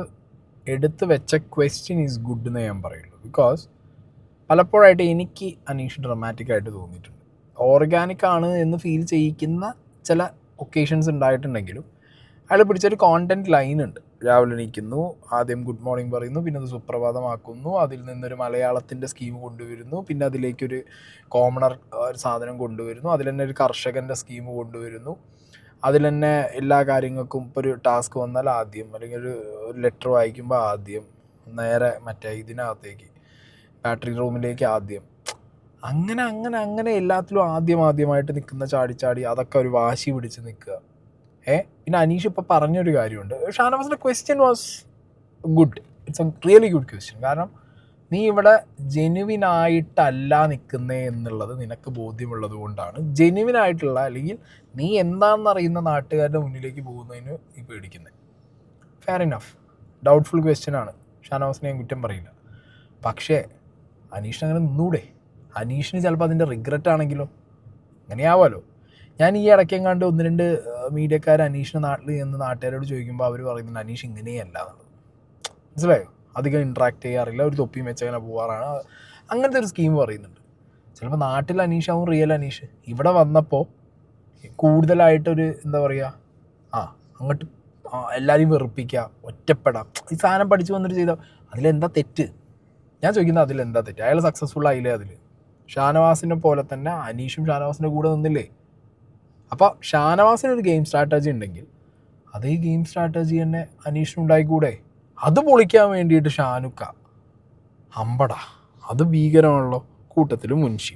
എടുത്തു വെച്ച ക്വസ്റ്റ്യൻ ഈസ് ഗുഡ് എന്ന് ഞാൻ പറയുള്ളൂ. ബിക്കോസ് പലപ്പോഴായിട്ട് എനിക്ക് അനീഷ് ഡ്രമാറ്റിക് ആയിട്ട് തോന്നിയിട്ടുണ്ട്. ഓർഗാനിക് ആണ് എന്ന് ഫീൽ ചെയ്യിക്കുന്ന ചില ഒക്കേഷൻസ് ഉണ്ടായിട്ടുണ്ടെങ്കിലും അയാൾ പിടിച്ചൊരു കോണ്ടന്റ് ലൈൻ ഉണ്ട്. രാവിലെ എണീക്കുന്നു, ആദ്യം ഗുഡ് മോർണിംഗ് പറയുന്നു, പിന്നെ അത് സുപ്രഭാതമാക്കുന്നു, അതിൽ നിന്നൊരു മലയാളത്തിൻ്റെ സ്കീം കൊണ്ടുവരുന്നു, പിന്നെ അതിലേക്കൊരു കോമണർ ഒരു സാധനം കൊണ്ടുവരുന്നു, അതിൽ തന്നെ ഒരു കർഷകൻ്റെ സ്കീം കൊണ്ടുവരുന്നു, അതിൽ തന്നെ എല്ലാ കാര്യങ്ങൾക്കും ഇപ്പോൾ ഒരു ടാസ്ക് വന്നാൽ ആദ്യം, അല്ലെങ്കിൽ ഒരു ലെറ്റർ വായിക്കുമ്പോൾ ആദ്യം നേരെ മറ്റേ ഇതിനകത്തേക്ക് ബാറ്ററി റൂമിലേക്ക് ആദ്യം, അങ്ങനെ അങ്ങനെ അങ്ങനെ എല്ലാത്തിലും ആദ്യമായിട്ട് നിൽക്കുന്ന ചാടി അതൊക്കെ ഒരു വാശി പിടിച്ച് നിൽക്കുക. പിന്നെ അനീഷ് ഇപ്പോൾ പറഞ്ഞൊരു കാര്യമുണ്ട്. ഷാനവാസിൻ്റെ question was good, it's a really good question. കാരണം നീ ഇവിടെ ജെനുവിനായിട്ടല്ല നിൽക്കുന്നേ എന്നുള്ളത് നിനക്ക് ബോധ്യമുള്ളത് കൊണ്ടാണ് ജെനുവിനായിട്ടുള്ള, അല്ലെങ്കിൽ നീ എന്താണെന്നറിയുന്ന നാട്ടുകാരുടെ മുന്നിലേക്ക് പോകുന്നതിന് നീ പേടിക്കുന്നത്. ഫെയർ ഇനഫ്, ഡൗട്ട്ഫുൾ ക്വസ്റ്റ്യനാണ്, ഷാനവാസിനെ ഞാൻ കുറ്റം പറയില്ല. പക്ഷേ അനീഷിന് അങ്ങനെ നിന്നൂടെ? അനീഷിന് ചിലപ്പോൾ അതിൻ്റെ റിഗ്രറ്റ് ആണെങ്കിലോ? അങ്ങനെയാവാമല്ലോ. ഞാൻ ഈ ഇടയ്ക്കെങ്ങാണ്ട് 1-2 മീഡിയക്കാർ അനീഷിൻ്റെ നാട്ടിൽ എന്ന് നാട്ടുകാരോട് ചോദിക്കുമ്പോൾ അവർ പറയുന്നുണ്ട് അനീഷ് ഇങ്ങനെയല്ല എന്നുള്ളത്. മനസ്സിലായോ? അധികം ഇൻട്രാക്ട് ചെയ്യാറില്ല, ഒരു തൊപ്പിയും വെച്ചങ്ങനെ പോകാറാണ്, അങ്ങനത്തെ ഒരു സ്കീം പറയുന്നുണ്ട്. ചിലപ്പോൾ നാട്ടിൽ അനീഷാവും റിയൽ അനീഷ്. ഇവിടെ വന്നപ്പോൾ കൂടുതലായിട്ടൊരു എന്താ പറയുക, അങ്ങോട്ട് എല്ലാവരെയും വെറുപ്പിക്കുക, ഒറ്റപ്പെടാം, ഈ സാധനം പഠിച്ചു വന്നിട്ട് ചെയ്താൽ അതിലെന്താ തെറ്റ്? ഞാൻ ചോദിക്കുന്നത് അതിലെന്താ തെറ്റ്? അയാൾ സക്സസ്ഫുൾ ആയില്ലേ അതിൽ? ഷാനവാസിനെ പോലെ തന്നെ അനീഷും ഷാനവാസിൻ്റെ കൂടെ നിന്നില്ലേ? അപ്പോൾ ഷാനവാസിനൊരു ഗെയിം സ്ട്രാറ്റജി ഉണ്ടെങ്കിൽ അതേ ഗെയിം സ്ട്രാറ്റജി തന്നെ അനീഷിനുണ്ടായിക്കൂടെ? അത് പൊളിക്കാൻ വേണ്ടിയിട്ട് ഷാനുക്ക അമ്പടാ, അത് ഭീകരമാണല്ലോ. കൂട്ടത്തിൽ മുൻഷി.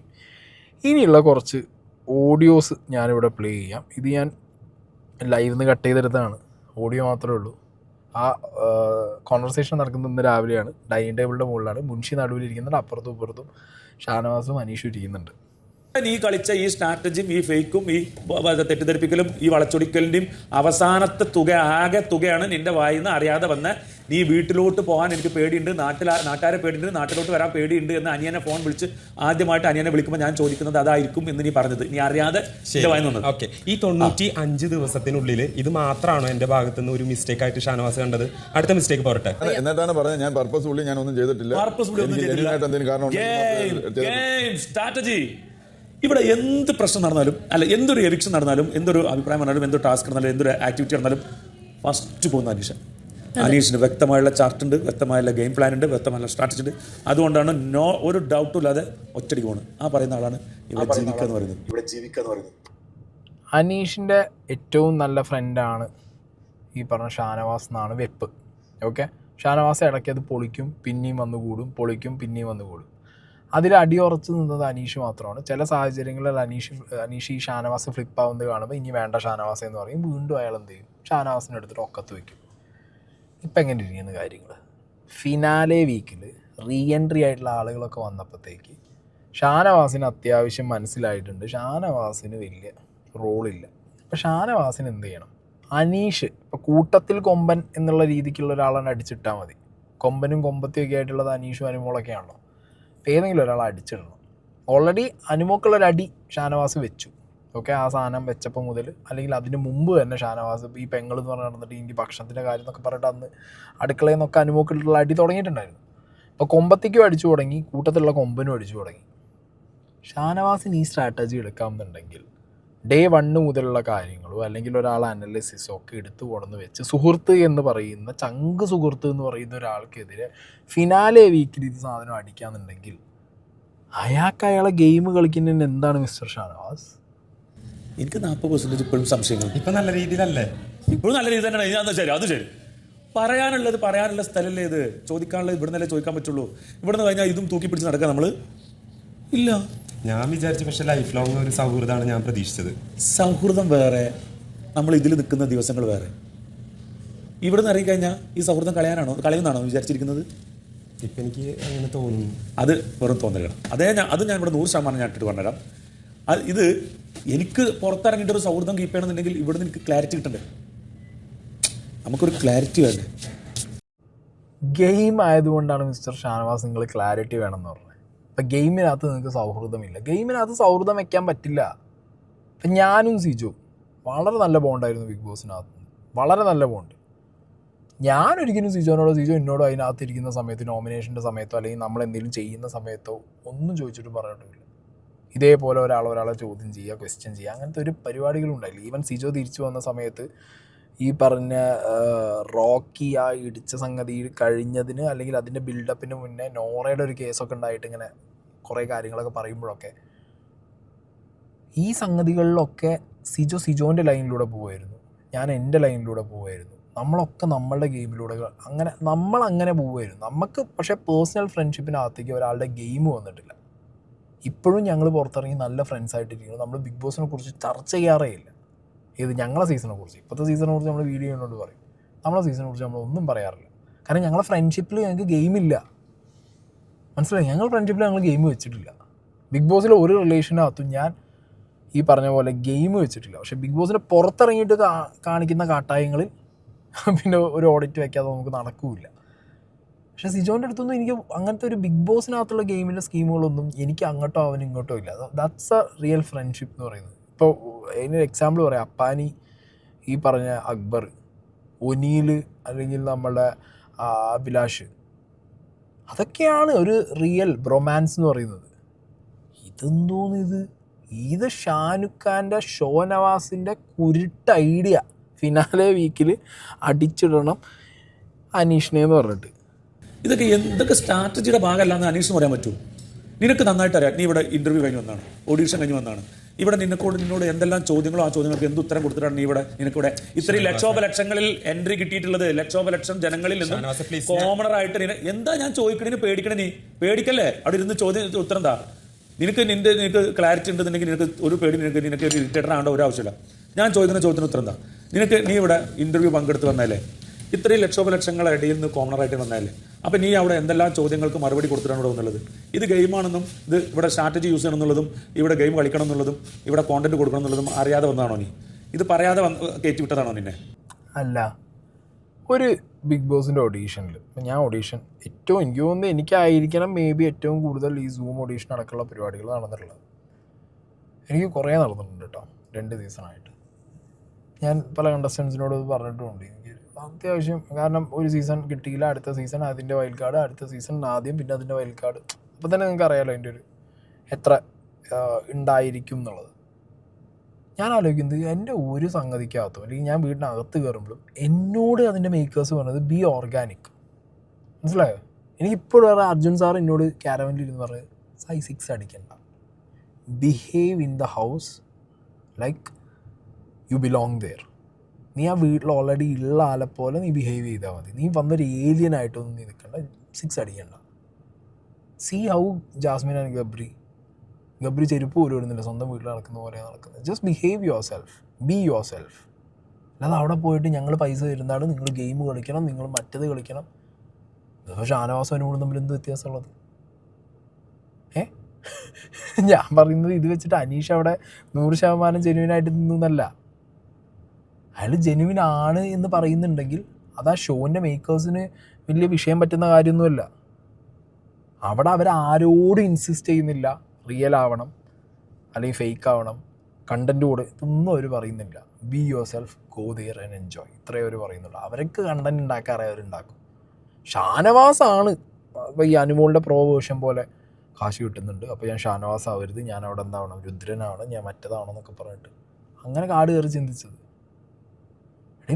ഇനിയുള്ള കുറച്ച് ഓഡിയോസ് ഞാനിവിടെ പ്ലേ ചെയ്യാം. ഇത് ഞാൻ ലൈവിൽ നിന്ന് കട്ട് ചെയ്തെടുത്താണ്, ഓഡിയോ മാത്രമേ ഉള്ളൂ. ആ കോൺവെർസേഷൻ നടക്കുന്നത് ഇന്ന് രാവിലെയാണ്. ഡൈനിങ് ടേബിളിൻ്റെ മുകളിലാണ്. മുൻഷി നടുവിലിരിക്കുന്നുണ്ട്, അപ്പുറത്തും ഇപ്പുറത്തും ഷാനവാസും അനീഷും ഇരിക്കുന്നുണ്ട്. നീ കളിച്ച ഈ സ്ട്രാറ്റജിയും ഈ ഫേക്കും ഈ തെറ്റിദ്ധരിപ്പിക്കലും ഈ വളച്ചൊടിക്കലിന്റെയും അവസാനത്തെ ആകെ തുകയാണ് നിന്റെ വായിന്ന് അറിയാതെ വന്ന് നീ വീട്ടിലോട്ട് പോകാൻ എനിക്ക് പേടിയുണ്ട്, നാട്ടുകാരെ പേടിയുണ്ട്, നാട്ടിലോട്ട് വരാൻ പേടിയുണ്ട് എന്ന് അനിയനെ ഫോൺ വിളിച്ച് ആദ്യമായിട്ട് അനിയനെ വിളിക്കുമ്പോൾ ഞാൻ ചോദിക്കുന്നത് അതായിരിക്കും എന്ന് നീ പറഞ്ഞത്. നീ അറിയാതെ ഓക്കെ, ഈ 95 ദിവസത്തിനുള്ളിൽ ഇത് മാത്രമാണോ എന്റെ ഭാഗത്തുനിന്ന് ഒരു മിസ്റ്റേക്ക് ആയിട്ട് ഷാനവാസ് കണ്ടത്? അടുത്ത മിസ്റ്റേക്ക് പോരട്ടെ. എന്നിട്ടാണ് പറഞ്ഞത് ഞാൻ പർപ്പസ്ഫുള്ളി ഞാൻ ഒന്നും ചെയ്തിട്ടില്ല. സ്ട്രാറ്റജി. ഇവിടെ എന്ത് പ്രശ്നം നടന്നാലും, അല്ല എന്തൊരു എവിക്ഷൻ നടന്നാലും, എന്തൊരു അഭിപ്രായം വന്നാലും, എന്തൊരു ടാസ്ക് നടന്നാലും, എന്തൊരു ആക്ടിവിറ്റി നടന്നാലും ഫസ്റ്റ് പോകുന്ന അനീഷിന് വ്യക്തമായുള്ള ചാർട്ട് ഉണ്ട്, വ്യക്തമായുള്ള ഗെയിം പ്ലാൻ ഉണ്ട്, വ്യക്തമായുള്ള സ്ട്രാറ്റജി ഉണ്ട്. അതുകൊണ്ടാണ് ഒരു ഡൗട്ടും ഇല്ലാതെ ഒറ്റടിക്ക് പോകുന്നത്. ആ പറയുന്ന ആളാണ് ഇവിടെ ജീവിക്കുക എന്ന് പറയുന്നത്. അനീഷിൻ്റെ ഏറ്റവും നല്ല ഫ്രണ്ടാണ് ഈ പറഞ്ഞ ഷാനവാസ് എന്നാണ് വെപ്പ്. ഓക്കെ, ഷാനവാസ് ഇടയ്ക്ക് അത് പൊളിക്കും, പിന്നെയും വന്നു കൂടും, പൊളിക്കും, പിന്നെയും വന്നു കൂടും. അതിൽ അടിയുറച്ച് നിന്നത് അനീഷ് മാത്രമാണ്. ചില സാഹചര്യങ്ങളിൽ അനീഷ് ഈ ഷാനവാസ് ഫ്ലിപ്പാവുന്നത് കാണുമ്പോൾ ഇനി വേണ്ട ഷാനവാസ് എന്ന് പറയും. വീണ്ടും അയാൾ എന്ത് ചെയ്യും? ഷാനവാസിനെ എടുത്തിട്ട് ഒക്കത്ത് വയ്ക്കും. ഇപ്പം എങ്ങനെ ഇരിക്കുന്ന കാര്യങ്ങൾ? ഫിനാലെ വീക്കിൽ റീ എൻട്രി ആയിട്ടുള്ള ആളുകളൊക്കെ വന്നപ്പോഴത്തേക്ക് ഷാനവാസിന് അത്യാവശ്യം മനസ്സിലായിട്ടുണ്ട് ഷാനവാസിന് വലിയ റോളില്ല. അപ്പോൾ ഷാനവാസിന് എന്ത് ചെയ്യണം? അനീഷ് ഇപ്പോൾ കൂട്ടത്തിൽ കൊമ്പൻ എന്നുള്ള രീതിക്കുള്ള ഒരാളാണ് അടിച്ചിട്ടാൽ മതി. കൊമ്പനും കൊമ്പത്തിയൊക്കെ ആയിട്ടുള്ളത് അനീഷും അനുമോളൊക്കെയാണല്ലോ. ഏതെങ്കിലും ഒരാൾ അടിച്ചിടണം. ഓൾറെഡി അനുമോക്കുള്ളൊരു അടി ഷാനവാസ് വെച്ചു. ഓക്കെ, ആ സാധനം വെച്ചപ്പോൾ മുതൽ, അല്ലെങ്കിൽ അതിന് മുമ്പ് തന്നെ ഷാനവാസ് ഈ പെങ്ങളെന്ന് പറഞ്ഞ് നടന്നിട്ട് ഈ ഭക്ഷണത്തിൻ്റെ കാര്യം എന്നൊക്കെ പറഞ്ഞിട്ട് അന്ന് അടുക്കളയിൽ നിന്നൊക്കെ അനുമോക്കുള്ള അടി തുടങ്ങിയിട്ടുണ്ടായിരുന്നു. അപ്പോൾ കൊമ്പത്തേക്കും അടിച്ചു തുടങ്ങി, കൂട്ടത്തിലുള്ള കൊമ്പനും അടിച്ചു തുടങ്ങി. ഷാനവാസിന് ഈ സ്ട്രാറ്റജി എടുക്കാമെന്നുണ്ടെങ്കിൽ ഡേ 1 മുതലുള്ള കാര്യങ്ങളോ അല്ലെങ്കിൽ ഒരാൾ അനലിസിസോ ഒക്കെ എടുത്തു കൊണ്ടുവന്ന് വെച്ച് സുഹൃത്ത് എന്ന് പറയുന്ന ചങ്ക് സുഹൃത്ത് എന്ന് പറയുന്ന ഒരാൾക്കെതിരെ ഫിനാലെ വീക്കിൽ ഇത് സാധനം അടിക്കാന്നുണ്ടെങ്കിൽ അയാളെ ഗെയിം കളിക്കുന്നതിന് എന്താണ് മിസ്റ്റർ ഷാനവാസ്? എനിക്ക് 40% ഇപ്പോഴും സംശയങ്ങൾ. ഇപ്പൊ നല്ല രീതിയിലല്ലേ? ഇപ്പോഴും നല്ല രീതി തന്നെയാണ്. അത് ശരി, അത് ശരി. പറയാനുള്ള സ്ഥലമല്ലേ ഇത്? ചോദിക്കാനുള്ളത് ഇവിടെ നിന്നല്ലേ ചോദിക്കാൻ പറ്റുള്ളൂ. ഇവിടെ നിന്ന് കഴിഞ്ഞാൽ ഇതും തൂക്കി പിടിച്ച് നടക്കുക നമ്മൾ ഇല്ല. ഞാൻ വിചാരിച്ചു, പക്ഷെ ലൈഫ് ലോങ് ഒരു സൗഹൃദമാണ് ഞാൻ പ്രതീക്ഷിച്ചത്. സൗഹൃദം വേറെ, നമ്മൾ ഇതിൽ നിൽക്കുന്ന ദിവസങ്ങൾ വേറെ. ഇവിടെ നിന്ന് ഇറങ്ങിക്കഴിഞ്ഞാൽ ഈ സൗഹൃദം കളയുന്നാണോ വിചാരിച്ചിരിക്കുന്നത്? ഇപ്പം എനിക്ക് അങ്ങനെ തോന്നുന്നു. അത് വെറും തോന്നലാണ്. അത് ഞാൻ ഇവിടെ 100% ഞാൻ ഇട്ടിട്ട് പറഞ്ഞുതരാം. ഇത് എനിക്ക് പുറത്തിറങ്ങിയിട്ടൊരു സൗഹൃദം കീപ്പ് ചെയ്യണമെന്നുണ്ടെങ്കിൽ ഇവിടെ നിന്ന് എനിക്ക് ക്ലാരിറ്റി കിട്ടണ്ടേ? നമുക്കൊരു ക്ലാരിറ്റി വേണ്ടേ? ഗെയിം ആയതുകൊണ്ടാണ് മിസ്റ്റർ ഷാനവാസ് നിങ്ങൾ ക്ലാരിറ്റി വേണമെന്ന് പറഞ്ഞത്. ഇപ്പം ഗെയിമിനകത്ത് നിങ്ങൾക്ക് സൗഹൃദമില്ല, ഗെയിമിനകത്ത് സൗഹൃദം വയ്ക്കാൻ പറ്റില്ല. ഇപ്പം ഞാനും സിജു വളരെ നല്ല ബോണ്ടായിരുന്നു ബിഗ് ബോസിനകത്ത്, വളരെ നല്ല ബോണ്ട്. ഞാനൊരിക്കലും സിജോ എന്നോടോ അതിനകത്ത് ഇരിക്കുന്ന സമയത്ത്, നോമിനേഷൻ്റെ സമയത്തോ അല്ലെങ്കിൽ നമ്മൾ എന്തെങ്കിലും ചെയ്യുന്ന സമയത്തോ ഒന്നും ചോദിച്ചിട്ട് പറഞ്ഞിട്ടില്ല. ഇതേപോലെ ഒരാളെ ചോദ്യം ചെയ്യുക, ക്വസ്റ്റ്യൻ ചെയ്യുക, അങ്ങനത്തെ ഒരു പരിപാടികളും ഉണ്ടായില്ല. ഈവൻ സിജോ തിരിച്ചു വന്ന സമയത്ത് ഈ പറഞ്ഞ റോക്കി ആ ഇടിച്ച സംഗതി കഴിഞ്ഞതിന് അല്ലെങ്കിൽ അതിൻ്റെ ബിൽഡപ്പിന് മുന്നേ നോറയുടെ ഒരു കേസൊക്കെ ഉണ്ടായിട്ട് ഇങ്ങനെ കുറേ കാര്യങ്ങളൊക്കെ പറയുമ്പോഴൊക്കെ ഈ സംഗതികളിലൊക്കെ സിജോൻ്റെ ലൈനിലൂടെ പോവുമായിരുന്നു, ഞാൻ എൻ്റെ ലൈനിലൂടെ പോവുമായിരുന്നു. നമ്മളൊക്കെ നമ്മളുടെ ഗെയിമിലൂടെ നമ്മളങ്ങനെ പോവുമായിരുന്നു. നമുക്ക് പക്ഷേ പേഴ്സണൽ ഫ്രണ്ട്ഷിപ്പിനകത്തേക്ക് ഒരാളുടെ ഗെയിം വന്നിട്ടില്ല. ഇപ്പോഴും ഞങ്ങൾ പുറത്തിറങ്ങി നല്ല ഫ്രണ്ട്സായിട്ടിരിക്കുന്നു. നമ്മൾ ബിഗ് ബോസിനെ കുറിച്ച് ചർച്ച ചെയ്യാറേ ഇല്ല. ഏത് ഞങ്ങളെ സീസണെ കുറിച്ച്, ഇപ്പോഴത്തെ സീസണെ കുറിച്ച് നമ്മൾ വീഡിയോ ചെയ്യുന്നതുകൊണ്ട് പറയും, നമ്മളെ സീസണെ കുറിച്ച് നമ്മളൊന്നും പറയാറില്ല. കാരണം ഞങ്ങളെ ഫ്രണ്ട്ഷിപ്പിൽ ഞങ്ങൾക്ക് ഗെയിമില്ല. മനസ്സിലായി? ഞങ്ങൾ ഫ്രണ്ട്ഷിപ്പിൽ ഞങ്ങൾ ഗെയിം വെച്ചിട്ടില്ല. ബിഗ് ബോസിലെ ഒരു റിലേഷനകത്തും ഞാൻ ഈ പറഞ്ഞ പോലെ ഗെയിം വെച്ചിട്ടില്ല. പക്ഷേ ബിഗ് ബോസിന് പുറത്തിറങ്ങിയിട്ട് കാണിക്കുന്ന കാട്ടായങ്ങളിൽ പിന്നെ ഒരു ഓഡിറ്റ് വയ്ക്കാതെ നമുക്ക് നടക്കില്ല. പക്ഷേ സിജോൻ്റെ അടുത്തൊന്നും എനിക്ക് അങ്ങനത്തെ ഒരു ബിഗ് ബോസിനകത്തുള്ള ഗെയിമിൻ്റെ സ്കീമുകളൊന്നും എനിക്ക് അങ്ങോട്ടോ അവനും ഇങ്ങോട്ടോ ഇല്ല. ദാറ്റ്സ് എ റിയൽ ഫ്രണ്ട്ഷിപ്പ് എന്ന് പറയുന്നത്. ഇപ്പോൾ അതിനൊരു എക്സാമ്പിൾ പറയാം, അപ്പാനി, ഈ പറഞ്ഞ അക്ബർ, ഒനീൽ, അല്ലെങ്കിൽ നമ്മളുടെ അഭിലാഷ്, അതൊക്കെയാണ് ഒരു റിയൽ ബ്രൊമാൻസ് എന്ന് പറയുന്നത്. ഇതെന്തോന്ന് ഇത് ഷാനുഖ് ഖാൻ്റെ ഷോനവാസിൻ്റെ കുരുട്ട് ഐഡിയ ഫിനാലെ വീക്കിൽ അടിച്ചിടണം അനീഷിനെ എന്ന് പറഞ്ഞിട്ട്. ഇതൊക്കെ സ്ട്രാറ്റജിയുടെ ഭാഗമല്ലാന്ന് അനീഷിന് പറയാൻ പറ്റൂ? നിനക്ക് നന്നായിട്ട് അറിയാം, നീ ഇവിടെ ഇൻ്റർവ്യൂ കഴിഞ്ഞ് വന്നാണ്, ഓഡീഷൻ കഴിഞ്ഞ് വന്നാണ്. ഇവിടെ നിന്നോട് എന്തെല്ലാം ചോദ്യങ്ങളോ ആ ചോദ്യങ്ങൾക്ക് എന്ത് ഉത്തരം കൊടുത്തിട്ടാണ് നീ നിനക്കിവിടെ ഇത്രയും ലക്ഷോപലക്ഷങ്ങളിൽ എൻട്രി കിട്ടിയിട്ടുള്ളത്? ലക്ഷോപലക്ഷം ജനങ്ങളിൽ നിന്നും കോമണർ ആയിട്ട് എന്താ ഞാൻ ചോദിക്കണേ? പേടിക്കണേ? നീ പേടിക്കല്ലേ? അവിടെ ഇരുന്ന് ഉത്തരം എന്താ? നിനക്ക് ക്ലാരിറ്റി ഉണ്ടെന്നുണ്ടെങ്കിൽ നിനക്ക് ഒരു പേടി, നിനക്ക് ഇറിറ്റേറ്റഡ് ആവേണ്ട ഒരു ആവശ്യമില്ല. ഞാൻ ചോദിക്കുന്ന ചോദ്യത്തിന് ഉത്തരം എന്താ? നീ ഇവിടെ ഇന്റർവ്യൂ പങ്കെടുത്ത് വന്നാലേ, ഇത്രയും ലക്ഷോപലക്ഷങ്ങളുടെ ഇടയിൽ നിന്ന് കോമണറായിട്ട് വന്നാലേ, അപ്പം നീ അവിടെ എന്തെല്ലാം ചോദ്യങ്ങൾക്ക് മറുപടി കൊടുത്തിട്ടാണ് ഇവിടെ വന്നുള്ളത്? ഇത് ഗെയിമാണെന്നും ഇത് ഇവിടെ സ്ട്രാറ്റജി യൂസ് ചെയ്യണം എന്നുള്ളതും ഇവിടെ ഗെയിം കളിക്കണം എന്നുള്ളതും ഇവിടെ കോണ്ടന്റ് കൊടുക്കണം എന്നുള്ളതും അറിയാതെ വന്നതാണോ നീ? ഇത് പറയാതെ കയറ്റി വിട്ടതാണോ നിന്നെ? അല്ല, ഒരു ബിഗ് ബോസിൻ്റെ ഓഡീഷനിൽ ഇപ്പം ഞാൻ ഓഡീഷൻ എനിക്ക് തോന്നുന്നത് എനിക്കായിരിക്കണം മേ ബി ഏറ്റവും കൂടുതൽ ഈ സൂം ഓഡീഷൻ അടക്കമുള്ള പരിപാടികൾ നടന്നിട്ടുള്ളത്. എനിക്ക് കുറേ നടന്നിട്ടുണ്ട് കേട്ടോ, 2 സീസണായിട്ട്. ഞാൻ പല കണ്ടസ്റ്റൻസിനോട് പറഞ്ഞിട്ടുമുണ്ട്. എനിക്ക് അത്യാവശ്യം, കാരണം ഒരു സീസൺ കിട്ടിയില്ല, അടുത്ത സീസൺ അതിൻ്റെ വൈൽഡ് കാർഡ്, അടുത്ത സീസൺ ആദ്യം, പിന്നെ അതിൻ്റെ വൈൽഡ് കാർഡ്. അപ്പോൾ തന്നെ നിങ്ങൾക്ക് അറിയാമല്ലോ അതിൻ്റെ ഒരു എത്ര ഉണ്ടായിരിക്കും എന്നുള്ളത്. ഞാൻ ആലോചിക്കുന്നത് എൻ്റെ ഒരു സംഗതിക്കകത്തും അല്ലെങ്കിൽ ഞാൻ വീടിനകത്ത് കയറുമ്പോഴും എന്നോട് അതിൻ്റെ മേക്കേഴ്സ് പറഞ്ഞത് ബി ഓർഗാനിക്. മനസ്സിലായോ? എനിക്കിപ്പോഴും വേറെ അർജുൻ സാർ എന്നോട് ക്യാരവനിൽ ഇരുന്ന് പറഞ്ഞത് സൈസ് 6 അടിക്കണ്ട, behave in the house like you belong there. നീ ആ വീട്ടിൽ ഓൾറെഡി ഉള്ള ആളെ പോലെ നീ ബിഹേവ് ചെയ്താൽ മതി. നീ വന്നൊരു ഏലിയനായിട്ടൊന്നും നീ നിൽക്കണ്ട, 6 അടിക്കണ്ട. See how Jasmin and Gabri ചെരുപ്പ് പോലും ഇടുന്നില്ല, സ്വന്തം വീട്ടിൽ നടക്കുന്ന പോലെ നടക്കുന്നത്. Just behave yourself, be yourself. അല്ലാതെ അവിടെ പോയിട്ട് ഞങ്ങൾ പൈസ തരുന്നതാണ്, നിങ്ങൾ ഗെയിം കളിക്കണം, നിങ്ങൾ മറ്റത് കളിക്കണം. ഇപ്പോൾ ഷാനവാസും കൂടെ തമ്മിൽ എന്ത് വ്യത്യാസമുള്ളത്? ഞാൻ പറയുന്നത് ഇത് വെച്ചിട്ട് അനീഷ് അവിടെ 100% ജെന്യുവിനായിട്ട് നിന്നല്ല. അയാൾ ജെന്യുവിൻ ആണ് എന്ന് പറയുന്നുണ്ടെങ്കിൽ അത് ആ ഷോൻ്റെ മേക്കേഴ്സിന് വലിയ വിഷയം പറ്റുന്ന കാര്യമൊന്നുമല്ല. അവിടെ അവരാരോടും ഇൻസിസ്റ്റ് ചെയ്യുന്നില്ല, റിയൽ ആവണം അല്ലെങ്കിൽ ഫേക്ക് ആവണം, കണ്ടൻറ്റ് കൂടെ, ഇതൊന്നും അവർ പറയുന്നില്ല. Be your self, go there and enjoy, ഇത്രയേ അവർ പറയുന്നുള്ളൂ. അവർക്ക് കണ്ടൻറ്റ് ഉണ്ടാക്കാറേ അവരുണ്ടാക്കും. ഷാനവാസാണ് ഇപ്പോൾ ഈ അനുമോളുടെ പ്രോ വേർഷൻ പോലെ കാശ് കിട്ടുന്നുണ്ട്, അപ്പോൾ ഞാൻ ഷാനവാസ് ആവരുത്, ഞാൻ അവിടെ എന്താവണം, രുദ്രനാവണം, ഞാൻ മറ്റേതാവണമെന്നൊക്കെ പറഞ്ഞിട്ട് അങ്ങനെ കാട് കയറി ചിന്തിച്ചത്.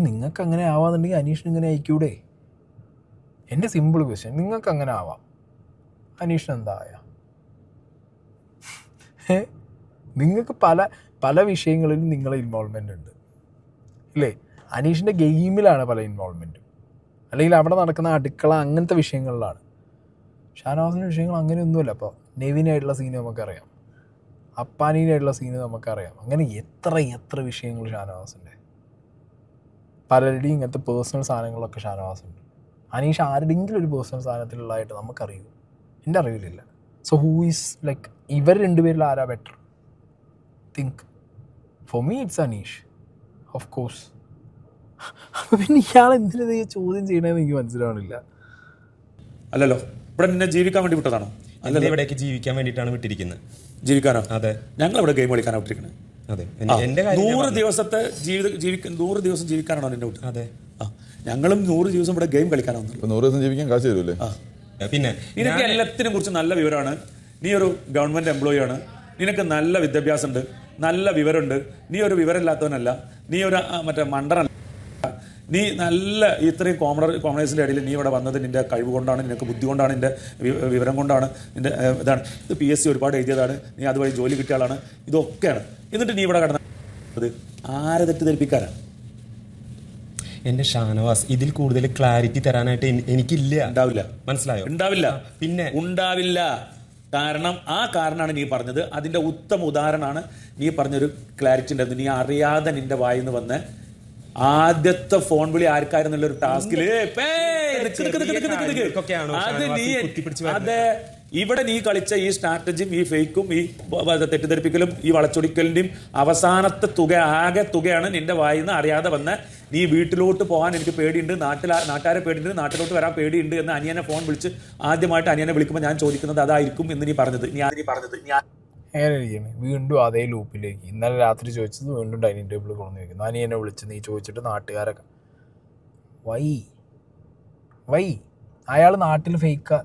നിങ്ങൾക്ക് അങ്ങനെ ആവാന്നുണ്ടെങ്കിൽ അനീഷിന് ഇങ്ങനെ അയക്കൂടെ? എൻ്റെ സിമ്പിൾ ക്വസ്റ്റ്യൻ, നിങ്ങൾക്ക് അങ്ങനെ ആവാം, അനീഷിന് എന്താ ആയ? നിങ്ങൾക്ക് പല പല വിഷയങ്ങളിലും നിങ്ങളെ ഇൻവോൾവ്മെൻ്റ് ഉണ്ട് ഇല്ലേ? അനീഷിൻ്റെ ഗെയിമിലാണ് പല ഇൻവോൾവ്മെൻറ്റും, അല്ലെങ്കിൽ അവിടെ നടക്കുന്ന അടുക്കള അങ്ങനത്തെ വിഷയങ്ങളിലാണ്. ഷാനവാസിൻ്റെ വിഷയങ്ങൾ അങ്ങനെയൊന്നുമില്ല. അപ്പോൾ നെവിനായിട്ടുള്ള സീന് നമുക്കറിയാം, അപ്പാനീനായിട്ടുള്ള സീന് നമുക്കറിയാം, അങ്ങനെ എത്ര വിഷയങ്ങൾ ഷാനവാസിൻ്റെ. പലരുടെയും ഇങ്ങനത്തെ പേഴ്സണൽ സാധനങ്ങളൊക്കെ ഷാനവാസുണ്ട്. അനീഷ് ആരുടെയെങ്കിലും ഒരു പേഴ്സണൽ സാധനത്തിലുള്ളതായിട്ട് നമുക്കറിയൂ? എൻ്റെ അറിവിലില്ല. സോ ഹൂ ഈസ് ലൈക്ക്, ഇവർ രണ്ടുപേരിൽ ആരാ better? Think. For me it's Aneesh, of course. അപ്പോൾ പിന്നെ ഇയാൾ എന്തിനാ ഈ ചോദ്യം ചെയ്യണമെന്ന് എനിക്ക് മനസ്സിലാവണില്ല. അല്ലല്ലോ, ഇവിടെ നിന്നെ ജീവിക്കാൻ വേണ്ടി വിട്ടതാണോ? അല്ലല്ലോ, ഇവിടേക്ക് ജീവിക്കാൻ വേണ്ടിയിട്ടാണ് വിട്ടിരിക്കുന്നത്. ജീവിക്കാനോ? അതെ, ഞങ്ങൾ ഇവിടെ ഗെയിം കളിക്കാനാണ് വിട്ടിരിക്കുന്നത്. അതെ, എന്റെ 100 ദിവസത്തെ 100 ദിവസം ജീവിക്കാനാണോ നിന്റെ വിട്ടത്? അതെ, ഞങ്ങളും 100 ദിവസം ഇവിടെ ഗെയിം കളിക്കാനാണ്. 100 ദിവസം ജീവിക്കാൻ കാശ് തരുമല്ലേ? പിന്നെ നിനക്ക് എല്ലാത്തിനെ കുറിച്ച് നല്ല വിവരമാണ്. നീ ഒരു ഗവൺമെന്റ് എംപ്ലോയി ആണ്, നിനക്ക് നല്ല വിദ്യാഭ്യാസം ഉണ്ട്, നല്ല വിവരമുണ്ട്. നീ ഒരു വിവരമില്ലാത്തവനല്ല, നീ ഒരു മറ്റേ മണ്ടനല്ല. നീ നല്ല ഇത്രയും കോമണേഴ്സിൻ്റെ ഇടയിൽ നീ ഇവിടെ വന്നത് നിൻ്റെ കഴിവ് കൊണ്ടാണ്, നിനക്ക് ബുദ്ധി കൊണ്ടാണ്, നിൻ്റെ വിവരം കൊണ്ടാണ്, നിൻ്റെ ഇതാണ്. ഇത് PSC ഒരുപാട് എഴുതിയതാണ്, നീ അതുവഴി ജോലി കിട്ടിയ ആളാണ്, ഇതൊക്കെയാണ്. എന്നിട്ട് നീ ഇവിടെ കടന്നത് ആരെ തെറ്റിദ്ധരിപ്പിക്കാനാണ്? എന്റെ ഷാനവാസ്, ഇതിൽ കൂടുതൽ ക്ലാരിറ്റി തരാനായിട്ട് എനിക്കില്ല. ഉണ്ടാവില്ല. മനസ്സിലായോ? ഉണ്ടാവില്ല. പിന്നെ ഉണ്ടാവില്ല. കാരണം ആ കാരണമാണ് നീ പറഞ്ഞത്. അതിൻ്റെ ഉത്തമ ഉദാഹരണമാണ് നീ പറഞ്ഞൊരു ക്ലാരിറ്റി ഉണ്ടായിരുന്നു. നീ അറിയാതെ നിന്റെ വായിന്ന് വന്ന് ആദ്യത്തെ ഫോൺ വിളി ആർക്കായിരുന്നുള്ള ഒരു ടാസ്കില് അതെ, ഇവിടെ നീ കളിച്ച ഈ സ്ട്രാറ്റജിയും ഈ ഫേക്കും ഈ തെറ്റിദ്ധരിപ്പിക്കലും ഈ വളച്ചൊടിക്കലിന്റെയും അവസാനത്തെ ആകെ തുകയാണ് നിന്റെ വായിന്ന് അറിയാതെ വന്ന് നീ വീട്ടിലോട്ട് പോകാൻ എനിക്ക് പേടിയുണ്ട്, നാട്ടുകാരെ പേടിയുണ്ട്, നാട്ടിലോട്ട് വരാൻ പേടിയുണ്ട് എന്ന് അനിയനെ ഫോൺ വിളിച്ച് ആദ്യമായിട്ട് അനിയനെ വിളിക്കുമ്പോൾ ഞാൻ ചോദിക്കുന്നത് അതായിരിക്കും എന്ന് നീ പറഞ്ഞത്. എങ്ങനെ ഇരിക്കുന്നു? വീണ്ടും അതേ ലൂപ്പിലേക്ക്. ഇന്നലെ രാത്രി ചോദിച്ചത് വീണ്ടും ഡൈനിങ് ടേബിൾ കൊണ്ടു വയ്ക്കുന്നു. അനിയനെ വിളിച്ച് നീ ചോദിച്ചിട്ട് നാട്ടുകാരൊക്കെ വൈ അയാൾ നാട്ടിൽ ഫേക്ക്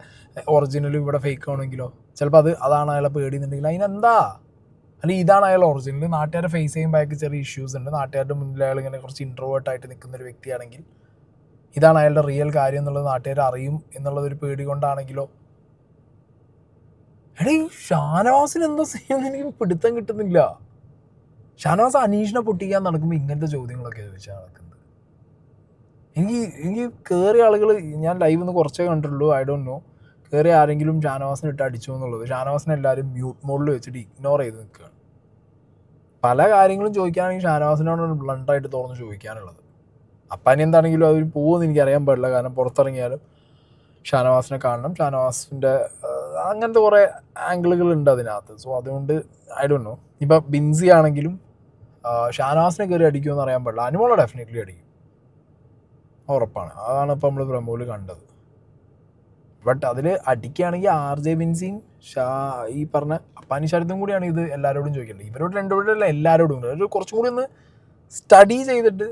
ഒറിജിനലും ഇവിടെ ഫേക്ക് ആണെങ്കിലോ? ചിലപ്പോൾ അതാണ് അയാളെ പേടിയെന്നുണ്ടെങ്കിൽ അതിനെന്താ? അല്ലെങ്കിൽ ഇതാണ് അയാൾ ഒറിജിനൽ, നാട്ടുകാരെ ഫേസ് ചെയ്യുമ്പോൾ അയാൾക്ക് ചെറിയ ഇഷ്യൂസ് ഉണ്ട്, നാട്ടുകാരുടെ മുന്നിൽ അയാൾ ഇങ്ങനെ കുറച്ച് ഇൻട്രോവേർട്ടായിട്ട് നിൽക്കുന്ന ഒരു വ്യക്തിയാണെങ്കിൽ ഇതാണ് അയാളുടെ റിയൽ കാര്യം എന്നുള്ളത് നാട്ടുകാർ അറിയും എന്നുള്ളതൊരു പേടി കൊണ്ടാണെങ്കിലോ? എടേ, ഷാനവാസിന് എന്താ ചെയ്യുന്നത് എനിക്ക് പിടുത്തം കിട്ടുന്നില്ല. ഷാനവാസ് അനീഷിനെ പൊട്ടിക്കാൻ നടക്കുമ്പോൾ ഇങ്ങനത്തെ ചോദ്യങ്ങളൊക്കെ ചോദിച്ചാൽ നടക്കുന്നത്. എനിക്ക് കയറിയ ആളുകൾ, ഞാൻ ലൈവ് ഒന്ന് കുറച്ചേ കണ്ടിട്ടുള്ളൂ, ഐ ഡോണ്ട് നോ, കയറി ആരെങ്കിലും ഷാനവാസിനെ ഇട്ട് അടിച്ചു എന്നുള്ളത്. ഷാനവാസിനെ എല്ലാവരും മ്യൂട്ട് മോഡിൽ വെച്ചിട്ട് ഇഗ്നോർ ചെയ്ത് നിൽക്കുകയാണ്. പല കാര്യങ്ങളും ചോദിക്കുകയാണെങ്കിൽ ഷാനവാസിനോട് ബ്ലണ്ടായിട്ട് തുറന്ന് ചോദിക്കാനുള്ളത്. അപ്പാനി എന്താണെങ്കിലും അവർ പോകുമെന്ന് എനിക്കറിയാൻ പാടില്ല, കാരണം പുറത്തിറങ്ങിയാലും ഷാനവാസിനെ കാണണം, ഷാനവാസിൻ്റെ അങ്ങനത്തെ കുറേ ആംഗിളുകളുണ്ട് അതിനകത്ത്. സോ അതുകൊണ്ട് ഐ ഡോണ്ട് നോ. ഇപ്പം ബിൻസി ആണെങ്കിലും ഷാനവാസിനെ കയറി അടിക്കുമെന്ന് അറിയാൻ പാടില്ല, അനുമോളെ ഡെഫിനറ്റ്ലി അടിക്കും, ഉറപ്പാണ്. അതാണ് ഇപ്പം നമ്മൾ പ്രമോയിൽ കണ്ടത്. ബട്ട് അതിൽ അടിക്കുകയാണെങ്കിൽ RJ ബിൻസിയും ഈ പറഞ്ഞ അപ്പാനി ശരത്തും കൂടിയാണ് ഇത് എല്ലാവരോടും ചോദിക്കേണ്ടത്. ഇവരോട് രണ്ടുപേരല്ല, എല്ലാവരോടും ഉണ്ട്. ഒരു കുറച്ചും കൂടി ഒന്ന് സ്റ്റഡി ചെയ്തിട്ട്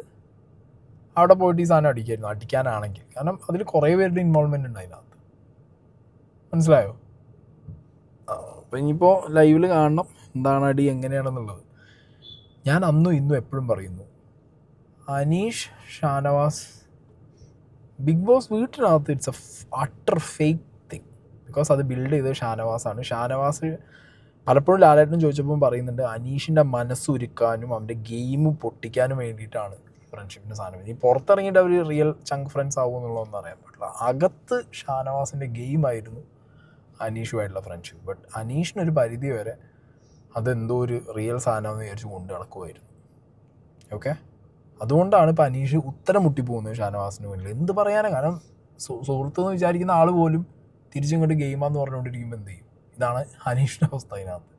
അവിടെ പോയിട്ട് ഈ സാധനം അടിക്കായിരുന്നു, അടിക്കാനാണെങ്കിൽ. കാരണം അതിൽ കുറേ പേരുടെ ഇൻവോൾവ്മെൻ്റ് ഉണ്ട് അതിനകത്ത്. മനസ്സിലായോ? അപ്പം ഇനിയിപ്പോൾ ലൈവിൽ കാണണം എന്താണ് അടി എങ്ങനെയാണെന്നുള്ളത്. ഞാൻ അന്നും ഇന്നും എപ്പോഴും പറയുന്നു, അനീഷ് ഷാനവാസ് ബിഗ് ബോസ് വീട്ടിനകത്ത് it's A utter fake thing. Because അത് ബിൽഡ് ചെയ്തത് ഷാനവാസാണ്. ഷാനവാസ് പലപ്പോഴും ലാലേട്ടനും ചോദിച്ചപ്പോൾ പറയുന്നുണ്ട് അനീഷിൻ്റെ മനസ്സുരുക്കാനും അവൻ്റെ ഗെയിം പൊട്ടിക്കാനും വേണ്ടിയിട്ടാണ് ഫ്രണ്ട്ഷിപ്പിൻ്റെ സാധനം. ഇനി പുറത്തിറങ്ങിയിട്ട് അവർ റിയൽ ചങ്ക് ഫ്രണ്ട്സ് ആവും എന്നുള്ളതൊന്നും അറിയാൻ പറ്റില്ല. അകത്ത് ഷാനവാസിൻ്റെ ഗെയിമായിരുന്നു അനീഷുമായിട്ടുള്ള ഫ്രണ്ട്ഷിപ്പ്. ബട്ട് അനീഷിനൊരു പരിധി വരെ അതെന്തോ ഒരു റിയൽ സാധനമെന്ന് വിചാരിച്ച് കൊണ്ട് നടക്കുമായിരുന്നു. ഓക്കെ, അതുകൊണ്ടാണ് ഇപ്പോൾ അനീഷ് ഉത്തരം മുട്ടിപ്പോകുന്നത് ഷാനവാസിന് മുന്നിൽ. എന്ത് പറയാനാണ്? കാരണം സുഹൃത്തെന്ന് വിചാരിക്കുന്ന ആൾ പോലും തിരിച്ചിങ്ങോട്ട് ഗെയിമാന്ന് പറഞ്ഞുകൊണ്ടിരിക്കുമ്പോൾ എന്ത് ചെയ്യും? ഇതാണ് അനീഷിൻ്റെ അവസ്ഥ അതിനകത്ത്.